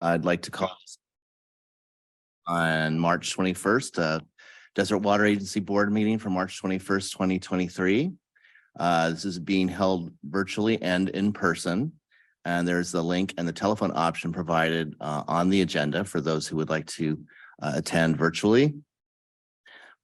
I'd like to call on March 21st, Desert Water Agency Board meeting for March 21st, 2023. This is being held virtually and in person. And there's the link and the telephone option provided on the agenda for those who would like to attend virtually.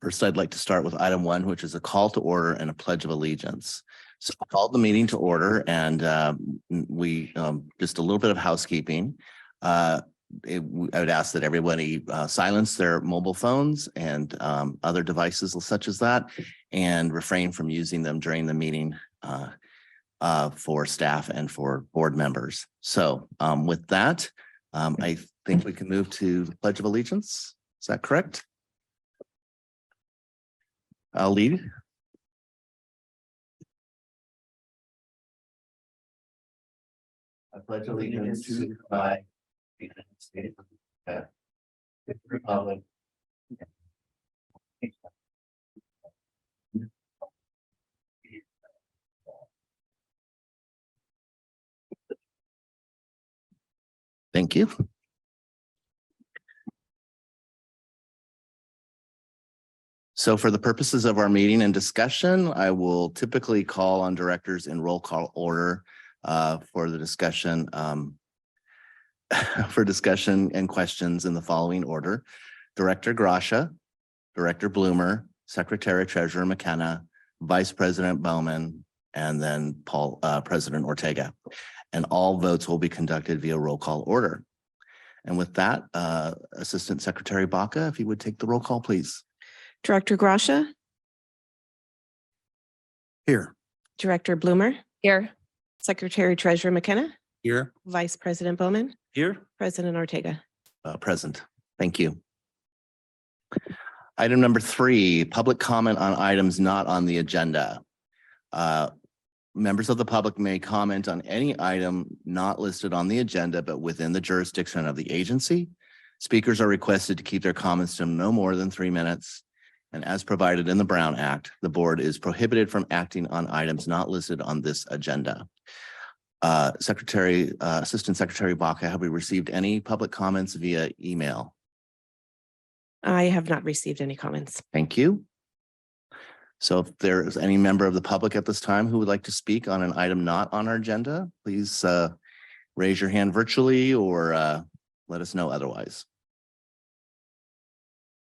First, I'd like to start with item 1, which is a call to order and a pledge of allegiance. So I called the meeting to order, and we just a little bit of housekeeping. I would ask that everybody silence their mobile phones and other devices such as that, and refrain from using them during the meeting for staff and for board members. So with that, I think we can move to the Pledge of Allegiance. Is that correct? I'll lead. I pledge allegiance to the flag of the United States of America, the Republic. Thank you. So for the purposes of our meeting and discussion, I will typically call on directors in roll call order for the discussion and questions in the following order: Director Grasha, Director Bloomer, Secretary Treasurer McKenna, Vice President Bowman, and then President Ortega. And all votes will be conducted via roll call order. And with that, Assistant Secretary Baca, if you would take the roll call, please. Director Grasha. Here. Director Bloomer. Here. Secretary Treasurer McKenna. Here. Vice President Bowman. Here. President Ortega. Present. Thank you. Item number 3, public comment on items not on the agenda. Members of the public may comment on any item not listed on the agenda, but within the jurisdiction of the agency. Speakers are requested to keep their comments to no more than 3 minutes. And as provided in the Brown Act, the board is prohibited from acting on items not listed on this agenda. Assistant Secretary Baca, have we received any public comments via email? I have not received any comments. Thank you. So if there is any member of the public at this time who would like to speak on an item not on our agenda, please raise your hand virtually or let us know otherwise.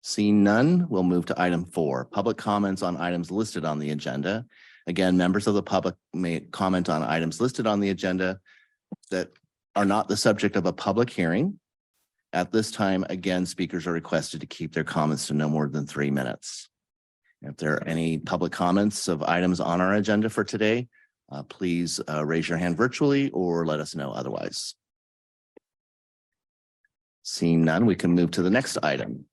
Seeing none, we'll move to item 4, public comments on items listed on the agenda. Again, members of the public may comment on items listed on the agenda that are not the subject of a public hearing. At this time, again, speakers are requested to keep their comments to no more than 3 minutes. If there are any public comments of items on our agenda for today, please raise your hand virtually or let us know otherwise. Seeing none, we can move to the next item.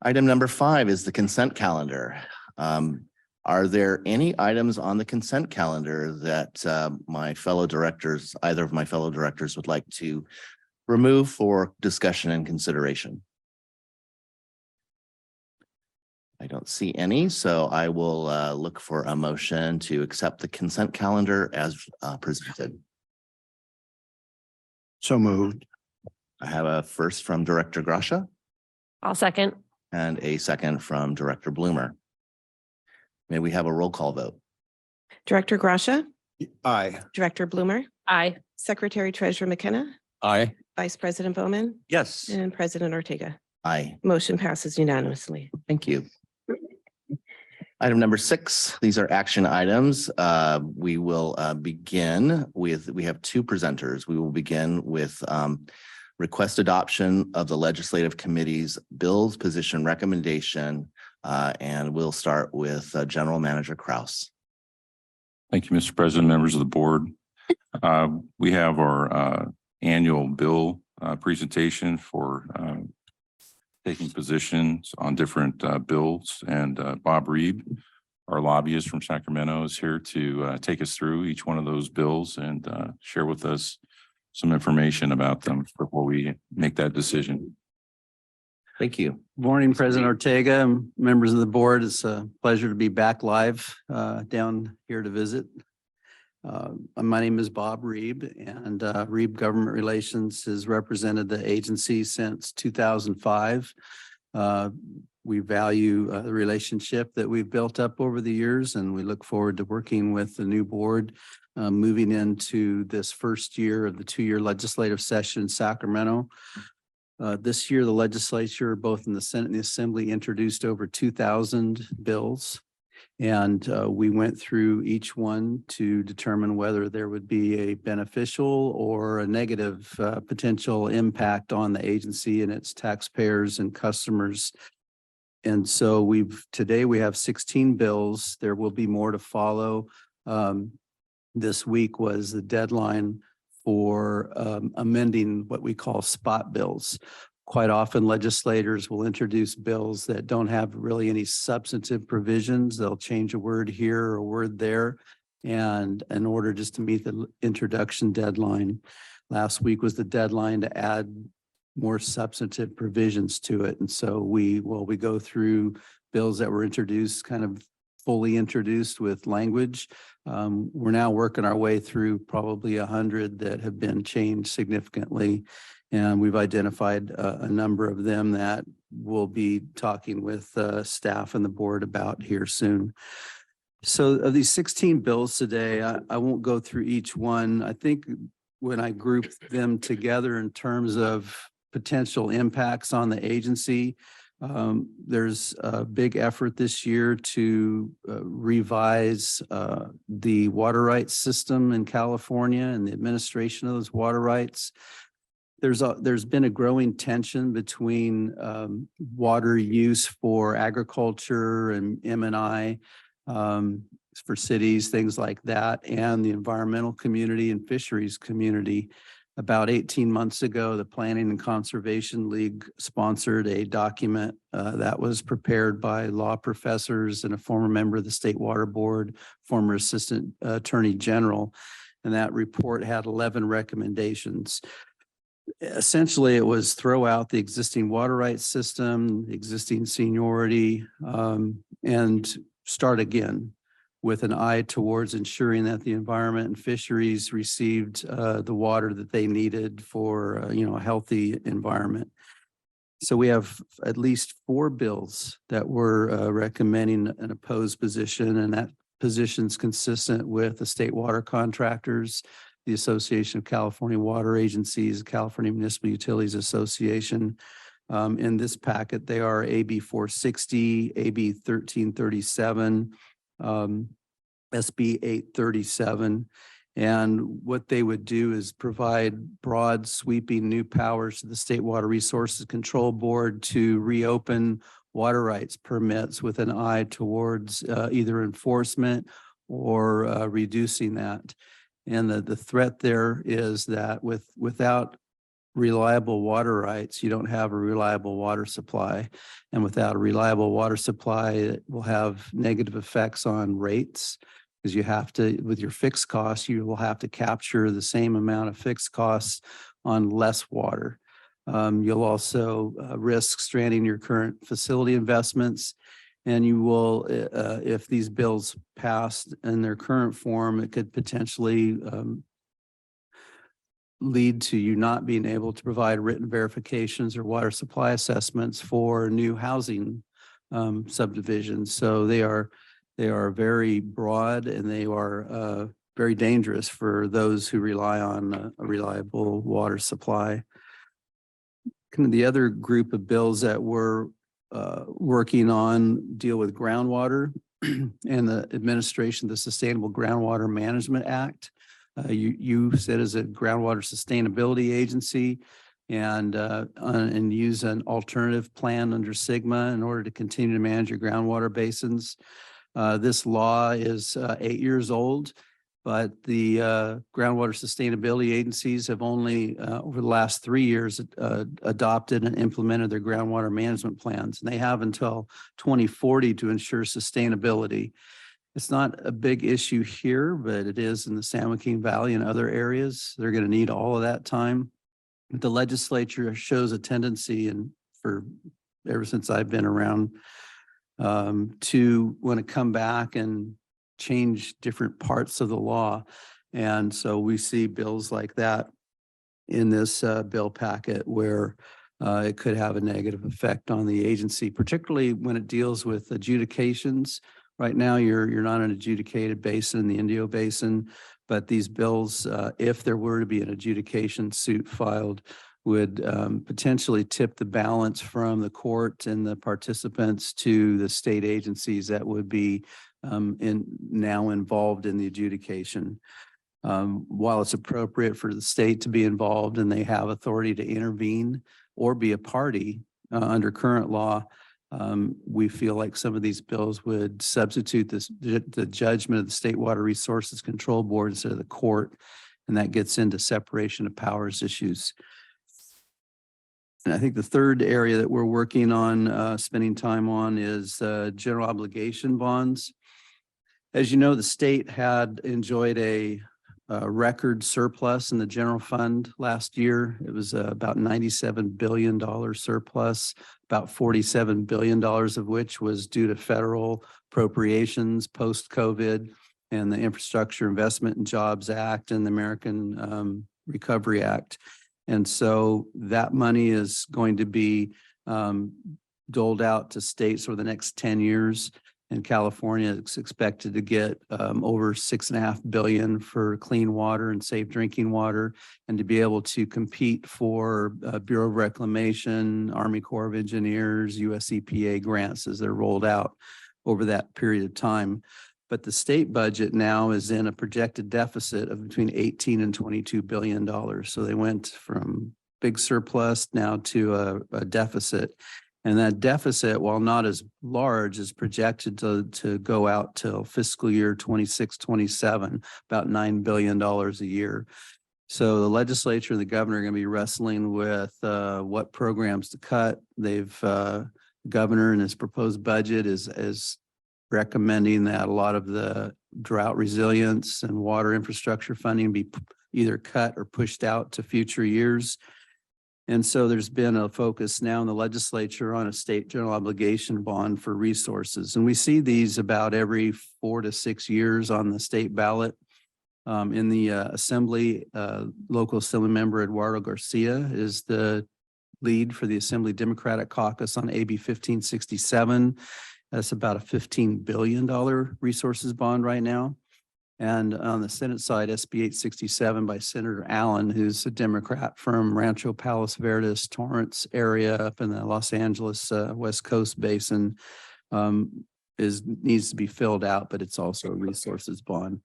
Item number 5 is the consent calendar. Are there any items on the consent calendar that either of my fellow directors would like to remove for discussion and consideration? I don't see any, so I will look for a motion to accept the consent calendar as presented. So moved. I have a first from Director Grasha. I'll second. And a second from Director Bloomer. May we have a roll call vote? Director Grasha. Aye. Director Bloomer. Aye. Secretary Treasurer McKenna. Aye. Vice President Bowman. Yes. And President Ortega. Aye. Motion passes unanimously. Thank you. Item number 6, these are action items. We will begin with, we have 2 presenters. We will begin with request adoption of the legislative committee's bills position recommendation, and we'll start with General Manager Kraus. Thank you, Mr. President, members of the board. We have our annual bill presentation for taking positions on different bills, and Bob Reed, our lobbyist from Sacramento, is here to take us through each one of those bills and share with us some information about them before we make that decision. Thank you. Morning, President Ortega, members of the board. It's a pleasure to be back live down here to visit. My name is Bob Reeb, and Reeb Government Relations has represented the agency since 2005. We value the relationship that we've built up over the years, and we look forward to working with the new board moving into this first year of the two-year legislative session in Sacramento. This year, the legislature, both in the Senate and the Assembly, introduced over 2,000 bills. And we went through each one to determine whether there would be a beneficial or a negative potential impact on the agency and its taxpayers and customers. And so today we have 16 bills. There will be more to follow. This week was the deadline for amending what we call spot bills. Quite often legislators will introduce bills that don't have really any substantive provisions. They'll change a word here or a word there, and in order just to meet the introduction deadline. Last week was the deadline to add more substantive provisions to it. And so we go through bills that were introduced, kind of fully introduced with language. We're now working our way through probably 100 that have been changed significantly. And we've identified a number of them that we'll be talking with staff and the board about here soon. So of these 16 bills today, I won't go through each one. I think when I group them together in terms of potential impacts on the agency, there's a big effort this year to revise the water rights system in California and the administration of those water rights. There's been a growing tension between water use for agriculture and M&I for cities, things like that, and the environmental community and fisheries community. About 18 months ago, the Planning and Conservation League sponsored a document that was prepared by law professors and a former member of the State Water Board, former Assistant Attorney General. And that report had 11 recommendations. Essentially, it was throw out the existing water rights system, existing seniority, and start again with an eye towards ensuring that the environment and fisheries received the water that they needed for a healthy environment. So we have at least 4 bills that we're recommending an opposed position, and that position's consistent with the state water contractors, the Association of California Water Agencies, California Municipal Utilities Association. In this packet, they are AB 460, AB 1337, SB 837. And what they would do is provide broad sweeping new powers to the State Water Resources Control Board to reopen water rights permits with an eye towards either enforcement or reducing that. And the threat there is that without reliable water rights, you don't have a reliable water supply. And without a reliable water supply, it will have negative effects on rates, because you have to, with your fixed costs, you will have to capture the same amount of fixed costs on less water. You'll also risk stranding your current facility investments. And you will, if these bills passed in their current form, it could potentially lead to you not being able to provide written verifications or water supply assessments for new housing subdivisions. So they are very broad, and they are very dangerous for those who rely on a reliable water supply. Kind of the other group of bills that we're working on deal with groundwater and the administration of the Sustainable Groundwater Management Act. You sit as a groundwater sustainability agency and use an alternative plan under SGMA in order to continue to manage your groundwater basins. This law is 8 years old, but the groundwater sustainability agencies have only over the last 3 years adopted and implemented their groundwater management plans. And they have until 2040 to ensure sustainability. It's not a big issue here, but it is in the San Joaquin Valley and other areas. They're going to need all of that time. The legislature shows a tendency, and for ever since I've been around, to want to come back and change different parts of the law. And so we see bills like that in this bill packet where it could have a negative effect on the agency, particularly when it deals with adjudications. Right now, you're not an adjudicated basin in the Indio Basin, but these bills, if there were to be an adjudication suit filed, would potentially tip the balance from the court and the participants to the state agencies that would be now involved in the adjudication. While it's appropriate for the state to be involved and they have authority to intervene or be a party under current law, we feel like some of these bills would substitute the judgment of the State Water Resources Control Board instead of the court, and that gets into separation of powers issues. And I think the third area that we're working on, spending time on, is general obligation bonds. As you know, the state had enjoyed a record surplus in the general fund last year. It was about $97 billion surplus, about $47 billion of which was due to federal appropriations post-COVID and the Infrastructure Investment and Jobs Act and the American Recovery Act. And so that money is going to be doled out to states over the next 10 years. And California is expected to get over $6.5 billion for clean water and safe drinking water, and to be able to compete for Bureau of Reclamation, Army Corps of Engineers, US EPA grants as they're rolled out over that period of time. But the state budget now is in a projected deficit of between 18 and $22 billion. So they went from big surplus now to a deficit. And that deficit, while not as large, is projected to go out till fiscal year 26-27, about $9 billion a year. So the legislature and the governor are going to be wrestling with what programs to cut. Governor in his proposed budget is recommending that a lot of the drought resilience and water infrastructure funding be either cut or pushed out to future years. And so there's been a focus now in the legislature on a state general obligation bond for resources. And we see these about every 4 to 6 years on the state ballot. In the Assembly, local Assembly member Eduardo Garcia is the lead for the Assembly Democratic Caucus on AB 1567. That's about a $15 billion resources bond right now. And on the Senate side, SB 867 by Senator Allen, who's a Democrat from Rancho Palos Verdes, Torrance area up in the Los Angeles West Coast Basin, needs to be filled out, but it's also a resources bond.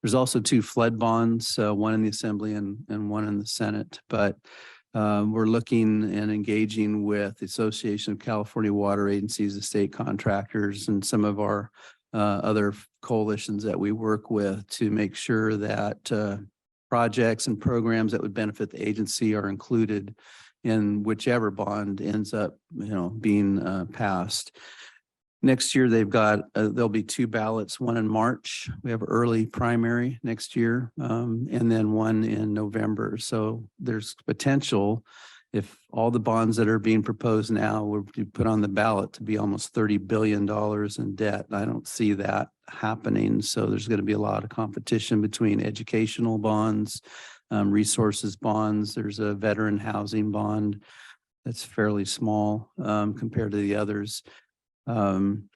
There's also 2 flood bonds, one in the Assembly and one in the Senate. But we're looking and engaging with the Association of California Water Agencies, the state contractors, and some of our other coalitions that we work with to make sure that projects and programs that would benefit the agency are included in whichever bond ends up, being passed. Next year, they've got, there'll be 2 ballots, one in March. We have early primary next year, and then one in November. So there's potential, if all the bonds that are being proposed now were to put on the ballot, to be almost $30 billion in debt. I don't see that happening. So there's going to be a lot of competition between educational bonds, resources bonds. There's a veteran housing bond that's fairly small compared to the others.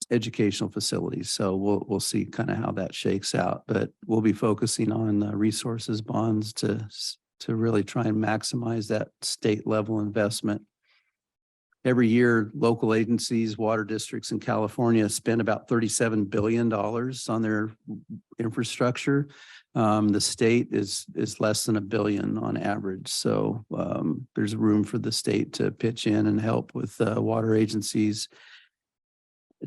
Educational facilities. So we'll see kind of how that shakes out, but we'll be focusing on resources bonds to really try and maximize that state level investment. Every year, local agencies, water districts in California spend about $37 billion on their infrastructure. The state is less than $1 billion on average. So there's room for the state to pitch in and help with water agencies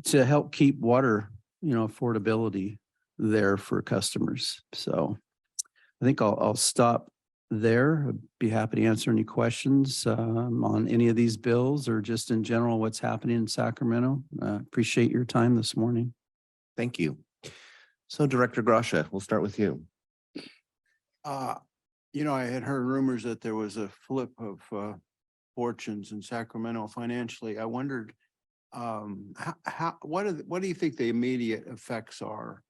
to help keep water, affordability there for customers. So I think I'll stop there. I'd be happy to answer any questions on any of these bills or just in general what's happening in Sacramento. Appreciate your time this morning. Thank you. So Director Grasha, we'll start with you. I had heard rumors that there was a flip of fortunes in Sacramento financially. I wondered, what do you think the immediate effects are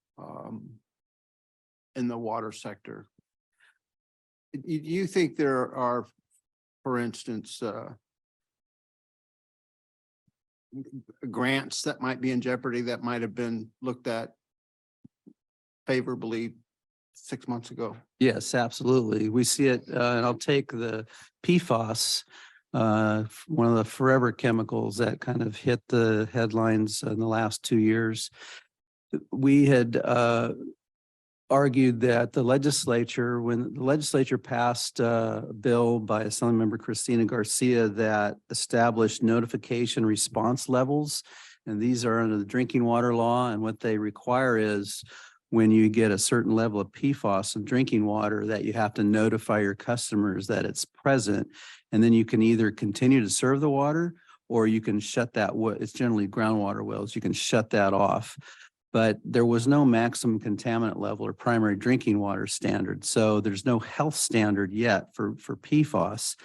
in the water sector. Do you think there are, for instance, grants that might be in jeopardy that might have been looked at favorably 6 months ago? Yes, absolutely. We see it, and I'll take the PFAS, one of the forever chemicals that kind of hit the headlines in the last 2 years. We had argued that the legislature, when the legislature passed a bill by Assembly Member Christina Garcia that established notification response levels, and these are under the drinking water law, and what they require is when you get a certain level of PFAS in drinking water that you have to notify your customers that it's present, and then you can either continue to serve the water or you can shut that, it's generally groundwater wells, you can shut that off. But there was no maximum contaminant level or primary drinking water standard. So there's no health standard yet for PFAS.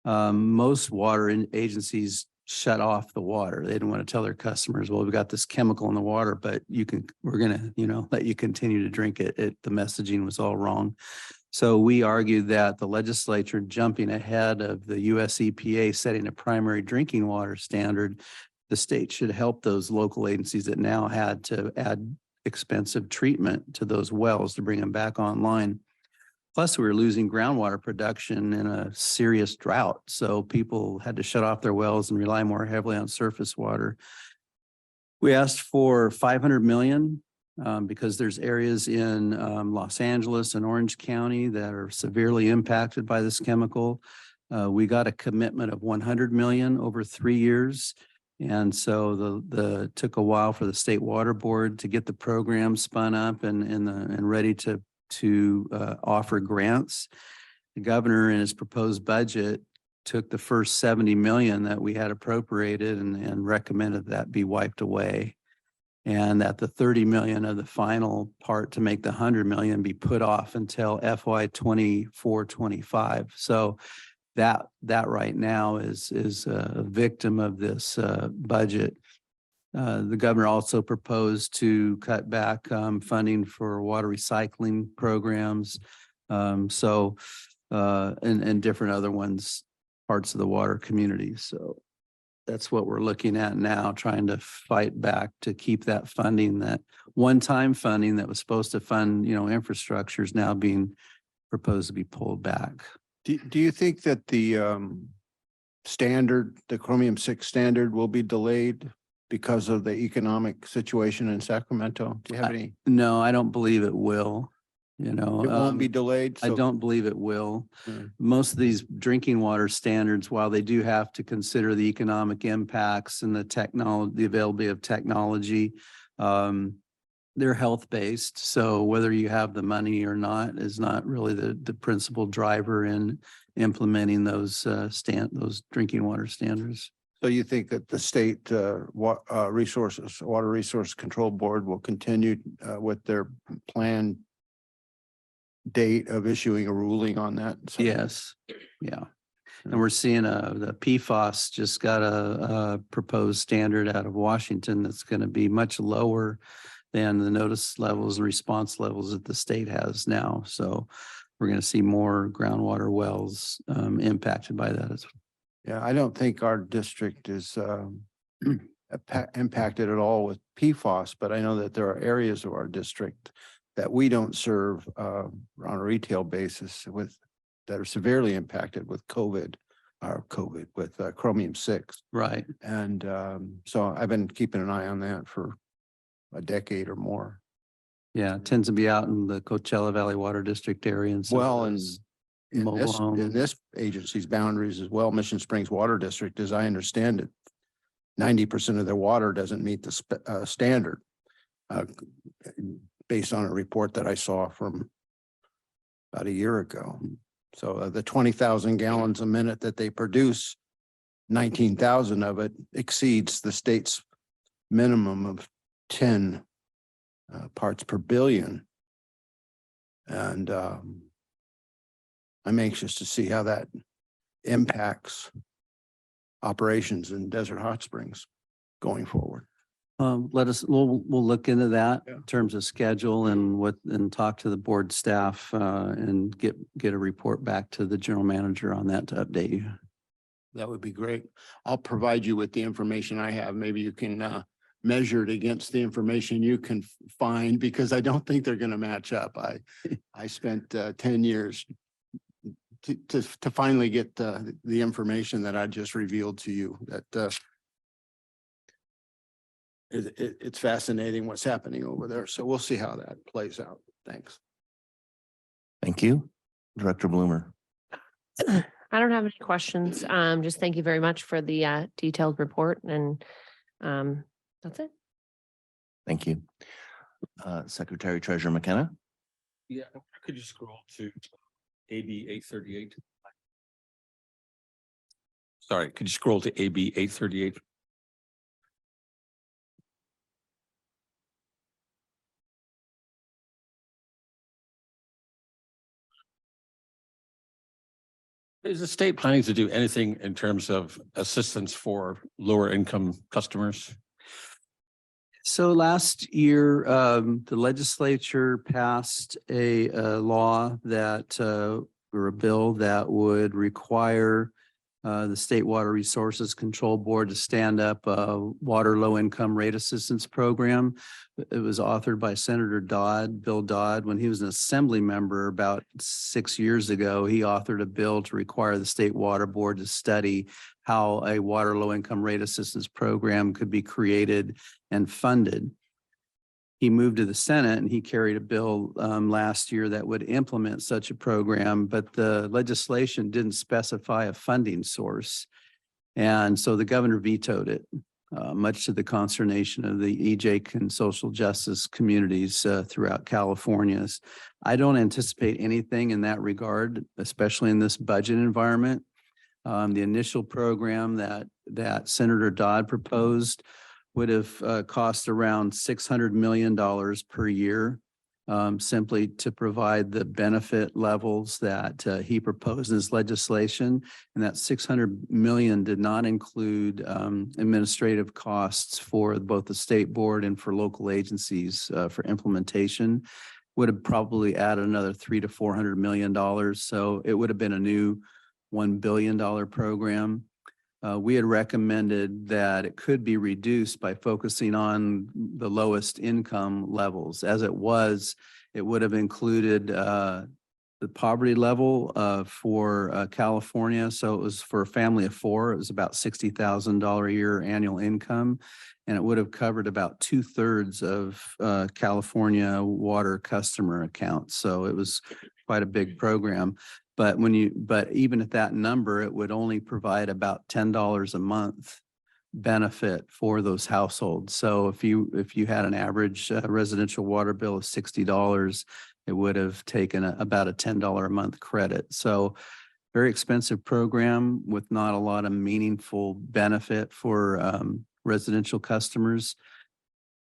Most water agencies shut off the water. They didn't want to tell their customers, well, we've got this chemical in the water, but we're going to, let you continue to drink it. The messaging was all wrong. So we argued that the legislature jumping ahead of the US EPA setting a primary drinking water standard, the state should help those local agencies that now had to add expensive treatment to those wells to bring them back online. Plus, we were losing groundwater production in a serious drought. So people had to shut off their wells and rely more heavily on surface water. We asked for 500 million because there's areas in Los Angeles and Orange County that are severely impacted by this chemical. We got a commitment of 100 million over 3 years. And so it took a while for the State Water Board to get the program spun up and ready to offer grants. The governor in his proposed budget took the first 70 million that we had appropriated and recommended that be wiped away. And that the 30 million of the final part to make the 100 million be put off until FY 24-25. So that right now is a victim of this budget. The governor also proposed to cut back funding for water recycling programs. And different other ones, parts of the water community. So that's what we're looking at now, trying to fight back to keep that funding, that one-time funding that was supposed to fund, infrastructure is now being proposed to be pulled back. Do you think that the the chromium-6 standard will be delayed because of the economic situation in Sacramento? Do you have any? No, I don't believe it will. It won't be delayed? I don't believe it will. Hmm. Most of these drinking water standards, while they do have to consider the economic impacts and the availability of technology, they're health-based. So whether you have the money or not is not really the principal driver in implementing those drinking water standards. So you think that the state Water Resource Control Board will continue with their planned date of issuing a ruling on that? Yes, yeah. And we're seeing the PFAS just got a proposed standard out of Washington that's going to be much lower than the notice levels and response levels that the state has now. So we're going to see more groundwater wells impacted by that as well. Yeah, I don't think our district is impacted at all with PFAS, but I know that there are areas of our district that we don't serve on a retail basis that are severely impacted with with chromium-6. Right. And so I've been keeping an eye on that for a decade or more. Yeah, it tends to be out in the Coachella Valley Water District area. And so Well, and mobile in this agency's boundaries as well, Mission Springs Water District, as I understand it, 90% of their water doesn't meet the standard. Based on a report that I saw from about a year ago. So the 20,000 gallons a minute that they produce, 19,000 of it exceeds the state's minimum of 10 parts per billion. And I'm anxious to see how that impacts operations in Desert Hot Springs going forward. We'll look into that Yeah. in terms of schedule and talk to the board staff, and get a report back to the general manager on that to update you. That would be great. I'll provide you with the information I have. Maybe you can measure it against the information you can find, because I don't think they're going to match up. I spent 10 years to finally get the information that I just revealed to you, that it's fascinating what's happening over there. So we'll see how that plays out. Thanks. Thank you. Director Bloomer. I don't have any questions. Just thank you very much for the detailed report, and that's it. Thank you. Secretary Treasurer McKenna. Yeah, could you scroll to AB 838? Sorry, could you scroll to AB 838? Is the state planning to do anything in terms of assistance for lower income customers? So last year, the legislature passed a law that, or a bill that would require the State Water Resources Control Board to stand up a water low income rate assistance program. It was authored by Senator Dodd, Bill Dodd. When he was an assembly member about 6 years ago, he authored a bill to require the State Water Board to study how a water low income rate assistance program could be created and funded. He moved to the Senate and he carried a bill last year that would implement such a program, but the legislation didn't specify a funding source. And so the governor vetoed it, much to the consternation of the EJ and social justice communities throughout California. I don't anticipate anything in that regard, especially in this budget environment. The initial program that Senator Dodd proposed would have cost around $600 million per year, simply to provide the benefit levels that he proposed in his legislation. And that $600 million did not include administrative costs for both the state board and for local agencies for implementation. Would have probably added another $300 to $400 million. So it would have been a new $1 billion program. We had recommended that it could be reduced by focusing on the lowest income levels. As it was, it would have included the poverty level for California. So it was for a family of four, it was about $60,000 a year annual income. And it would have covered about 2/3 of California water customer accounts. So it was quite a big program. But even at that number, it would only provide about $10 a month benefit for those households. So if you had an average residential water bill of $60, it would have taken about a $10 a month credit. So very expensive program with not a lot of meaningful benefit for residential customers.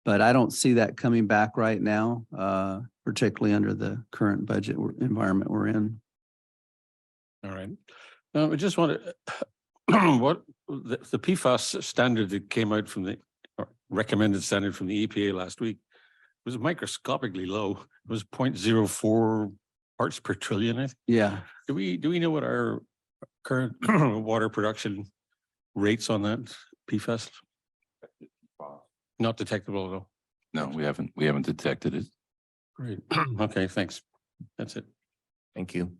But I don't see that coming back right now, particularly under the current budget environment we're in. All right. I just want to, what the PFAS standard that came out from the recommended standard from the EPA last week was microscopically low. It was 0.04 parts per trillion. I think. Yeah. Do we know what our current water production rates on that PFAS? Not detectable at all. No, we haven't detected it. Great. Okay, thanks. That's it. Thank you.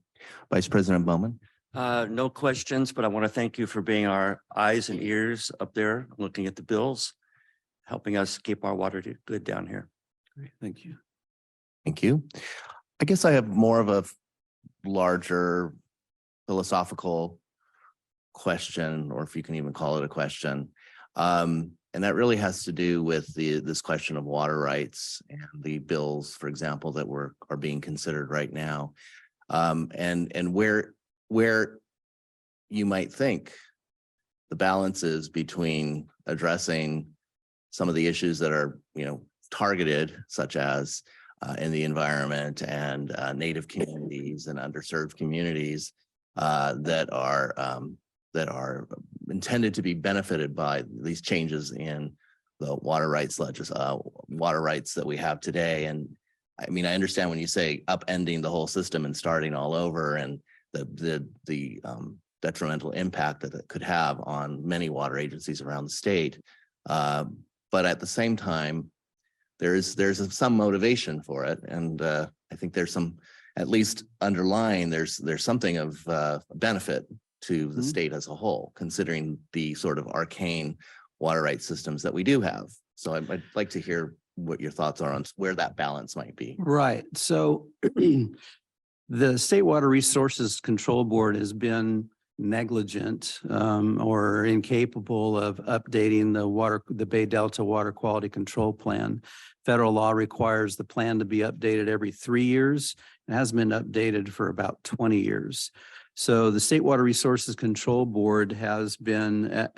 Vice President Bowman. No questions, but I want to thank you for being our eyes and ears up there, looking at the bills, helping us keep our water good down here. Great. Thank you. Thank you. I guess I have more of a larger philosophical question, or if you can even call it a question. And that really has to do with this question of water rights and the bills, for example, that are being considered right now. And where you might think the balance is between addressing some of the issues that are, targeted, such as in the environment and Native communities and underserved communities that are intended to be benefited by these changes in the water rights water rights that we have today. And I mean, I understand when you say upending the whole system and starting all over and the detrimental impact that it could have on many water agencies around the state. But at the same time, there's some motivation for it. And I think there's some, at least underlying, there's something of benefit to the state as a whole, considering the sort of arcane water rights systems that we do have. So I'd like to hear what your thoughts are on where that balance might be. Right. So the State Water Resources Control Board has been negligent or incapable of updating the Bay Delta Water Quality Control Plan. Federal law requires the plan to be updated every 3 years. It hasn't been updated for about 20 years. So the State Water Resources Control Board has been,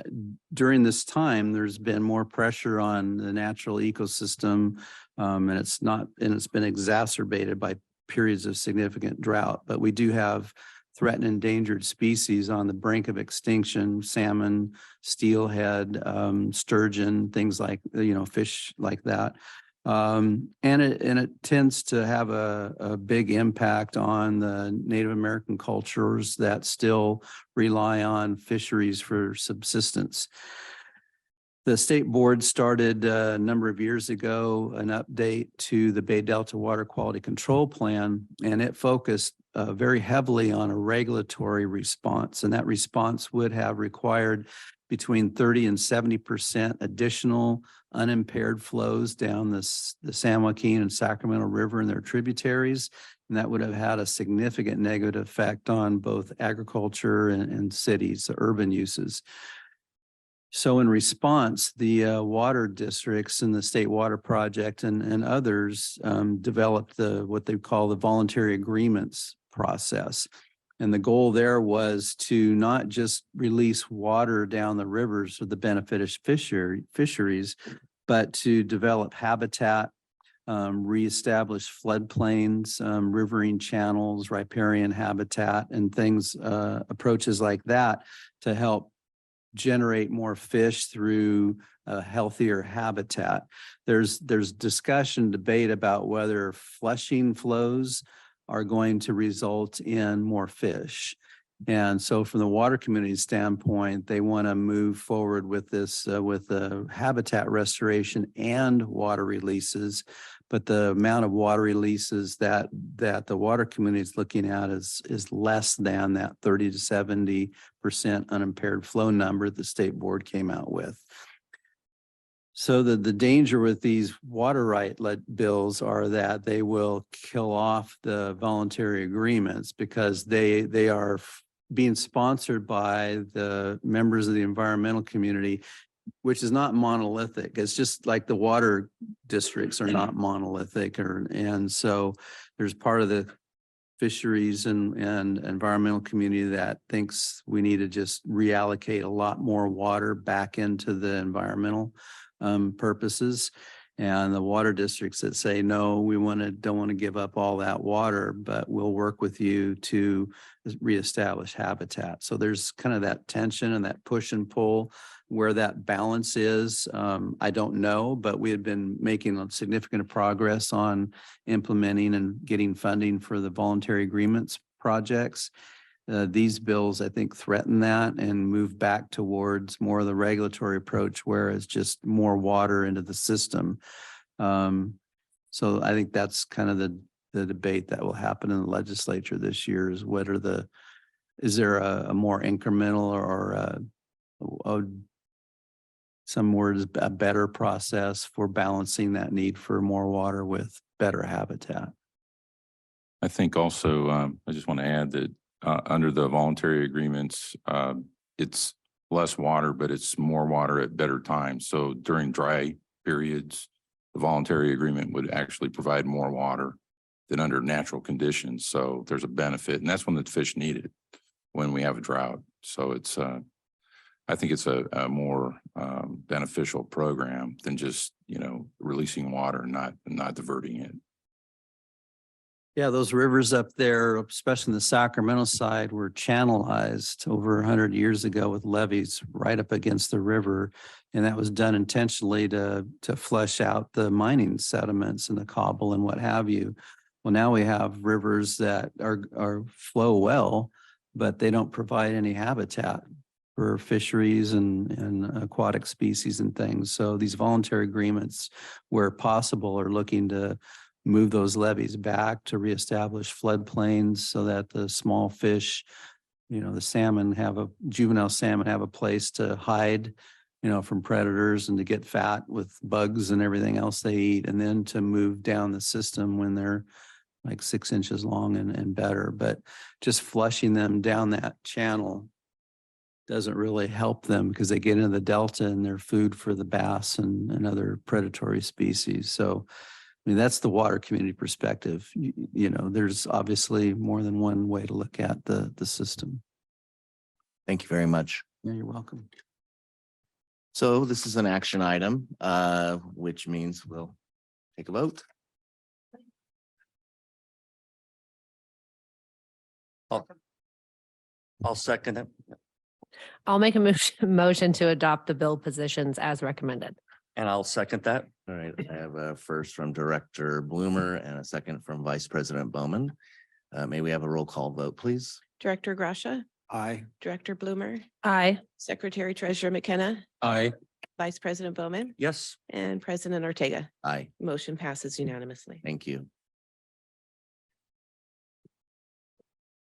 during this time, there's been more pressure on the natural ecosystem, and it's been exacerbated by periods of significant drought. But we do have threatened endangered species on the brink of extinction: salmon, steelhead, sturgeon, things like, fish like that. And it tends to have a big impact on the Native American cultures that still rely on fisheries for subsistence. The state board started a number of years ago an update to the Bay Delta Water Quality Control Plan, and it focused very heavily on a regulatory response. And that response would have required between 30 and 70% additional unimpaired flows down the San Joaquin and Sacramento River and their tributaries. And that would have had a significant negative effect on both agriculture and cities, urban uses. So in response, the water districts and the State Water Project and others developed what they call the voluntary agreements process. And the goal there was to not just release water down the rivers for the benefit of fisheries, but to develop habitat, reestablish floodplains, riverine channels, riparian habitat, and things, approaches like that to help generate more fish through a healthier habitat. There's discussion, debate about whether flushing flows are going to result in more fish. And so from the water community standpoint, they want to move forward with this, with the habitat restoration and water releases. But the amount of water releases that the water community is looking at is less than that 30 to 70% unimpaired flow number the state board came out with. So the danger with these water right bills are that they will kill off the voluntary agreements because they are being sponsored by the members of the environmental community, which is not monolithic. It's just like the water districts are not monolithic, and so there's part of the fisheries and environmental community that thinks we need to just reallocate a lot more water back into the environmental purposes, and the water districts that say no, we don't want to give up all that water, but we'll work with you to reestablish habitat. So there's kind of that tension and that push and pull. Where that balance is, I don't know, but we had been making significant progress on implementing and getting funding for the voluntary agreements projects. These bills, I think, threaten that and move back towards more of the regulatory approach, where it's just more water into the system. So I think that's kind of the debate that will happen in the legislature this year: is is there a more incremental or some words, a better process for balancing that need for more water with better habitat? I think also, I just want to add that under the voluntary agreements, it's less water, but it's more water at better times. So during dry periods, the voluntary agreement would actually provide more water than under natural conditions. So there's a benefit, and that's when the fish need it, when we have a drought. So it's I think it's a more beneficial program than just, releasing water and not diverting it. Yeah, those rivers up there, especially in the Sacramento side, were channelized over 100 years ago with levees right up against the river. And that was done intentionally to flush out the mining sediments and the cobble and what have you. Well, now we have rivers that are flow well, but they don't provide any habitat for fisheries and aquatic species and things. So these voluntary agreements, where possible, are looking to move those levees back to reestablish floodplains so that the small fish, the salmon juvenile salmon have a place to hide, from predators and to get fat with bugs and everything else they eat, and then to move down the system when they're like 6 inches long and better. But just flushing them down that channel doesn't really help them because they get into the delta and they're food for the bass and other predatory species. So I mean, that's the water community perspective. There's obviously more than one way to look at the system. Thank you very much. Yeah, you're welcome. So this is an action item, which means we'll take a vote. I'll second it. I'll make a motion to adopt the bill positions as recommended. And I'll second that. All right, I have a first from Director Bloomer and a second from Vice President Bowman. May we have a roll call vote, please? Director Gracia, Aye. Director Bloomer, Aye. Secretary Treasurer McKenna, Aye. Vice President Bowman, Yes. and President Ortega. Aye, Motion passes unanimously. thank you.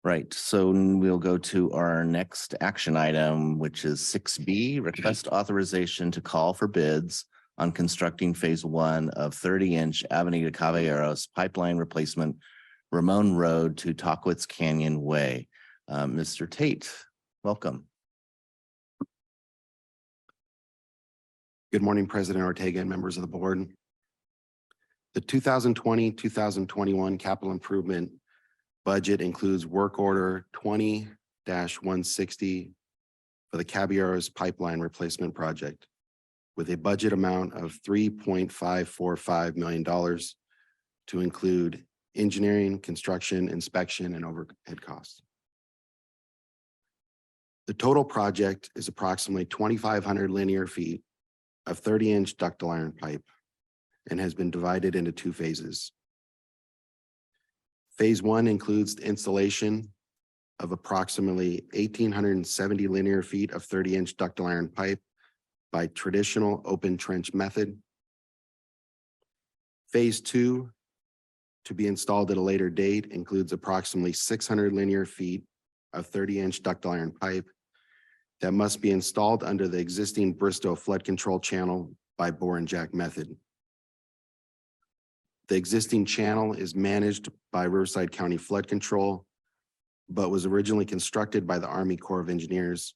Right, so we'll go to our next action item, which is 6B, request authorization to call for bids on constructing phase 1 of 30-inch Avenida Caballeros pipeline replacement, Ramon Road to Tockwitz Canyon Way. Mr. Tate, welcome. Good morning, President Ortega and members of the board. The 2020-2021 capital improvement budget includes work order 20-160 for the Caballeros pipeline replacement project with a budget amount of $3.545 million to include engineering, construction, inspection, and overhead costs. The total project is approximately 2,500 linear feet of 30-inch ductile iron pipe and has been divided into 2 phases. Phase 1 includes the installation of approximately 1,870 linear feet of 30-inch ductile iron pipe by traditional open trench method. Phase 2, to be installed at a later date, includes approximately 600 linear feet of 30-inch ductile iron pipe that must be installed under the existing Bristow flood control channel by bore and jack method. The existing channel is managed by Riverside County Flood Control, but was originally constructed by the Army Corps of Engineers.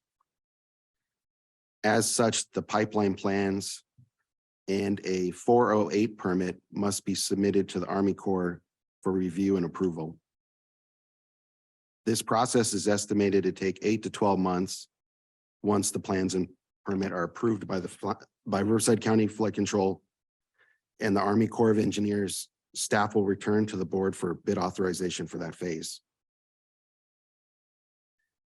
As such, the pipeline plans and a 408 permit must be submitted to the Army Corps for review and approval. This process is estimated to take 8 to 12 months once the plans and permit are approved by Riverside County Flood Control and the Army Corps of Engineers. Staff will return to the board for bid authorization for that phase.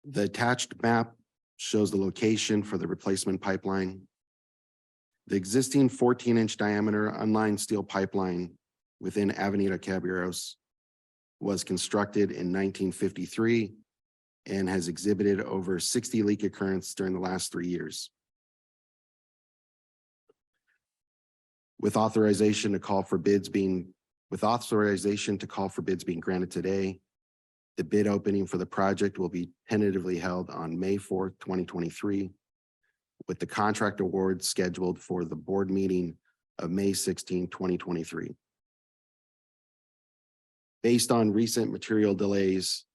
The attached map shows the location for the replacement pipeline. The existing 14-inch diameter unlined steel pipeline within Avenida Caballeros was constructed in 1953 and has exhibited over 60 leak occurrences during the last 3 years. With authorization to call for bids being granted today, the bid opening for the project will be tentatively held on May 4th, 2023, with the contract award scheduled for the board meeting of May 16, 2023. Based on recent material delays,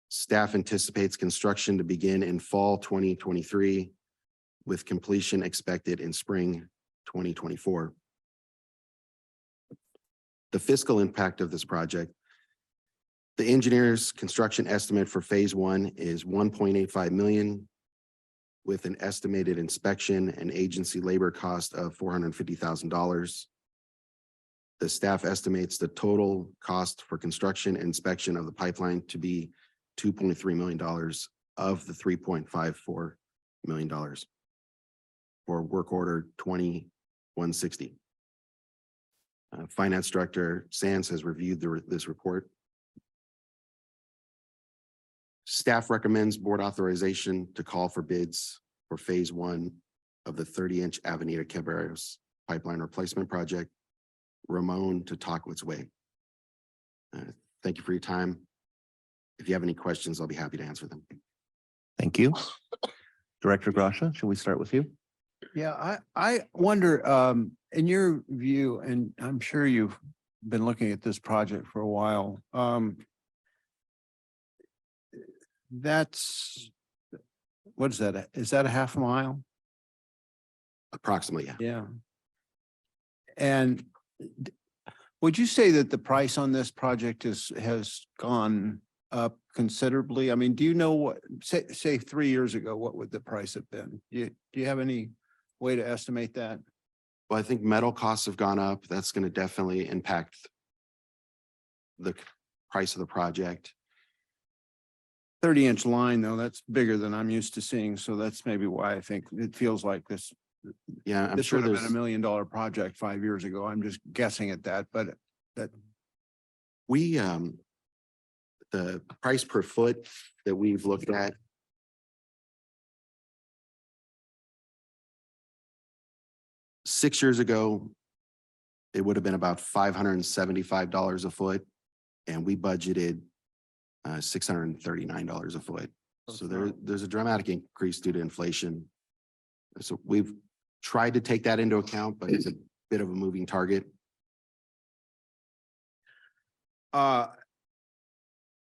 staff anticipates construction to begin in fall 2023, with completion expected in spring 2024. The fiscal impact of this project: the engineer's construction estimate for phase 1 is $1.85 million, with an estimated inspection and agency labor cost of $450,000. The staff estimates the total cost for construction and inspection of the pipeline to be $2.3 million of the $3.54 million for work order 2160. Finance Director Sands has reviewed this report. Staff recommends board authorization to call for bids for phase 1 of the 30-inch Avenida Caballeros pipeline replacement project, Ramon to Tockwitz Way. Thank you for your time. If you have any questions, I'll be happy to answer them. Thank you. Director Gracia, should we start with you? Yeah, I wonder, in your view, and I'm sure you've been looking at this project for a while, that's, what is that? Is that a half mile? Approximately, yeah. Yeah. And would you say that the price on this project has gone up considerably? I mean, do you know what, say 3 years ago, what would the price have been? Do you have any way to estimate that? Well, I think metal costs have gone up. That's going to definitely impact the price of the project. 30-inch line, though, that's bigger than I'm used to seeing. So that's maybe why I think it feels like this. Yeah, I'm This sure would have been there's, $1 million project 5 years ago. I'm just guessing at that, but that, we, the price per foot that we've looked at. Six years ago, it would have been about $575 a foot, and we budgeted $639 a foot. So there's a dramatic increase due to inflation. So we've tried to take that into account, but it's a bit of a moving target.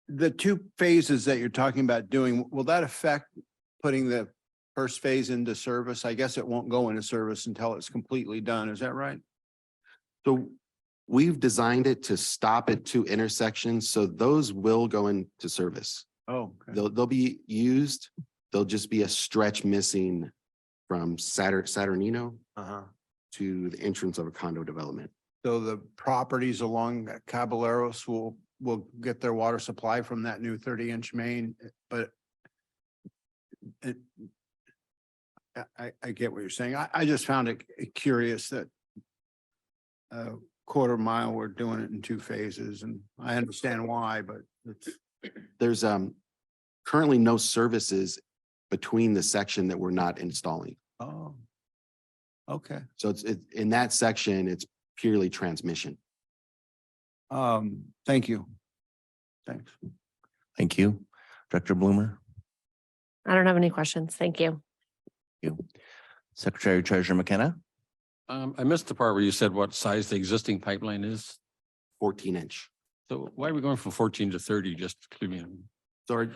the 2 phases that you're talking about doing, will that affect putting the first phase into service? I guess it won't go into service until it's completely done. Is that right? So we've designed it to stop at 2 intersections, so those will go into service. Oh, okay. They'll be used. There'll just be a stretch missing from Saturnino to the entrance of a condo development. So the properties along Caballeros will get their water supply from that new 30-inch main, but I get what you're saying. I just found it curious that a quarter mile, we're doing it in 2 phases, and I understand why, but it's. There's currently no services between the section that we're not installing. Oh, okay. So it's in that section, it's purely transmission. Thank you. Thanks. Thank you. Director Bloomer, I don't have any questions. Thank you. Secretary Treasurer McKenna. I missed the part where you said what size the existing pipeline is. 14-inch. So why are we going from 14 to 30? Just clue me in. So our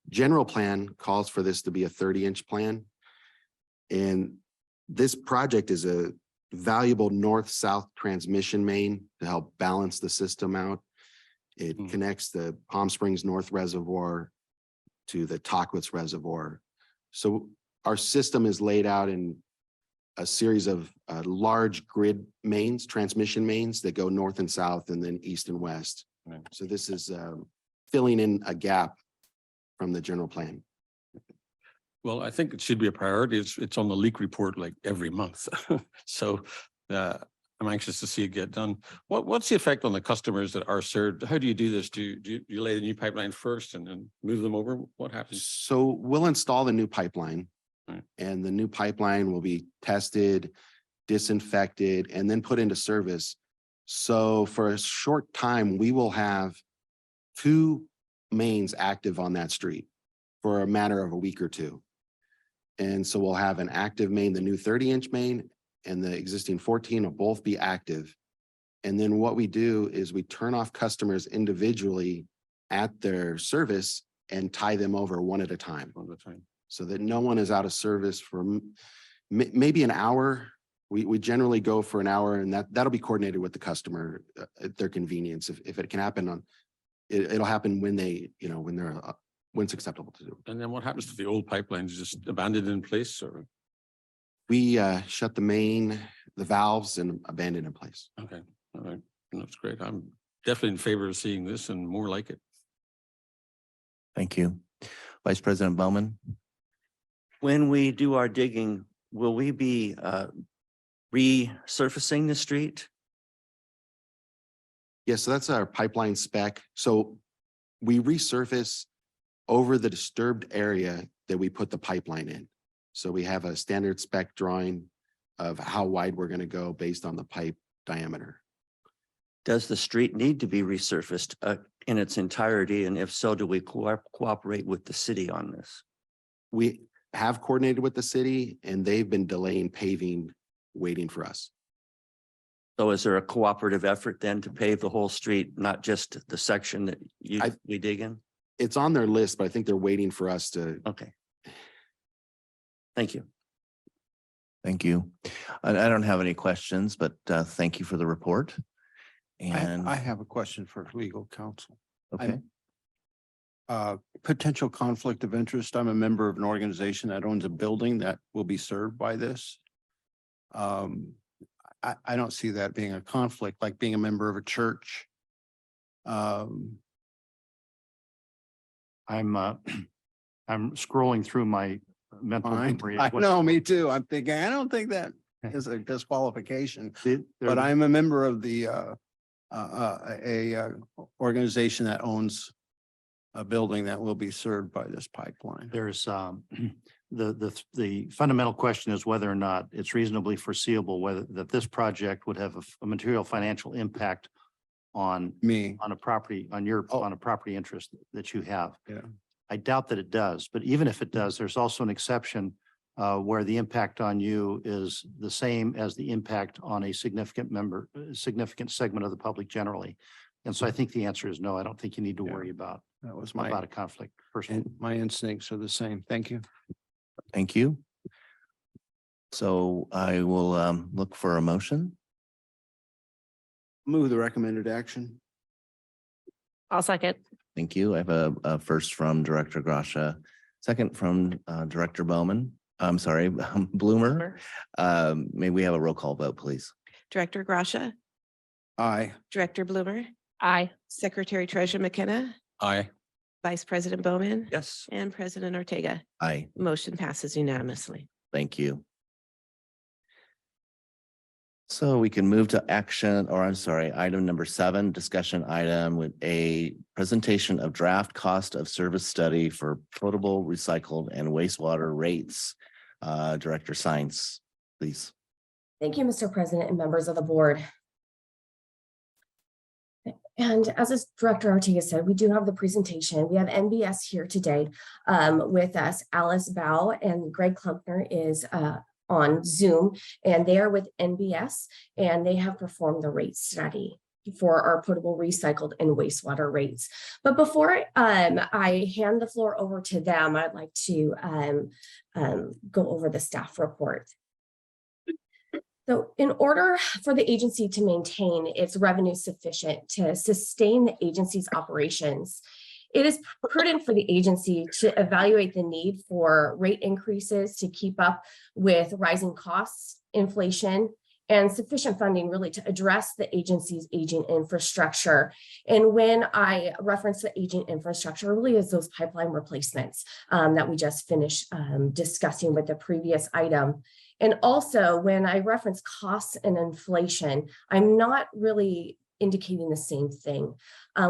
general plan calls for this to be a 30-inch plan. And this project is a valuable north-south transmission main to help balance the system out. It connects the Palm Springs North Reservoir to the Tockwitz Reservoir. So our system is laid out in a series of large grid mains, transmission mains that go north and south and then east and west. Right. So this is filling in a gap from the general plan. Well, I think it should be a priority. It's on the leak report like every month. So I'm anxious to see it get done. What's the effect on the customers that are served? How do you do this? Do you lay the new pipeline first and then move them over? What happens? So we'll install the new pipeline. Right. And the new pipeline will be tested, disinfected, and then put into service. So for a short time, we will have 2 mains active on that street for a matter of a week or 2. And so we'll have an active main, the new 30-inch main and the existing 14 will both be active. And then what we do is we turn off customers individually at their service and tie them over one at a time. All the time. So that no one is out of service for maybe an hour. We generally go for an hour, and that'll be coordinated with the customer at their convenience. If it can happen it'll happen when they, when it's acceptable to do. And then what happens to the old pipelines? Just abandoned in place or? We shut the main, the valves, and abandon in place. Okay. All right, that's great. I'm definitely in favor of seeing this and more like it. Thank you. Vice President Bowman. When we do our digging, will we be resurfacing the street? Yes, so that's our pipeline spec. So we resurface over the disturbed area that we put the pipeline in. So we have a standard spec drawing of how wide we're going to go based on the pipe diameter. Does the street need to be resurfaced in its entirety? And if so, do we cooperate with the city on this? We have coordinated with the city and they've been delaying paving, waiting for us. So is there a cooperative effort then to pave the whole street, not just the section that we dig in? It's on their list, but I think they're waiting for us to. Okay. Thank you. Thank you. I don't have any questions, but thank you for the report. And I have a question for legal counsel. okay, Potential conflict of interest. I'm a member of an organization that owns a building that will be served by this. I don't see that being a conflict, like being a member of a church. I'm scrolling through my mental memory. of I what- know, me too. I'm thinking, I don't think that is a disqualification, but I'm a member of the organization that owns a building that will be served by this pipeline. There's the fundamental question is whether or not it's reasonably foreseeable whether that this project would have a material financial impact on Me, a property, on your, on a property interest that you have. Yeah. I doubt that it does, but even if it does, there's also an exception where the impact on you is the same as the impact on a significant segment of the public generally. And so I think the answer is no. I don't think you need to Yeah. worry about that was a conflict personally. and my instincts are the same. Thank you. thank you. So I will look for a motion. Move the recommended action. I'll second. Thank you. I have a first from Director Grasha, second from Director Bowman. I'm sorry, Bloomer. May we have a roll call vote, please? Director Grasha, Aye. Director Bloomer, Aye. Secretary Treasurer McKenna, Aye. Vice President Bowman, Yes. and President Ortega. Aye, Motion passes unanimously. thank you. So we can move to action, or I'm sorry, item number 7, discussion item with a presentation of draft cost of service study for potable, recycled, and wastewater rates. Director Science, please. Thank you, Mr. President and members of the board. And as Director Ortega said, we do have the presentation. We have NBS here today with us. Alice Bao and Greg Klumpner is on Zoom, and they are with NBS, and they have performed the rate study for our potable, recycled, and wastewater rates. But before I hand the floor over to them, I'd like to go over the staff report. So in order for the agency to maintain its revenue sufficient to sustain the agency's operations, it is prudent for the agency to evaluate the need for rate increases to keep up with rising costs, inflation, and sufficient funding really to address the agency's aging infrastructure. And when I reference the aging infrastructure, really is those pipeline replacements that we just finished discussing with the previous item. And also when I reference costs and inflation, I'm not really indicating the same thing.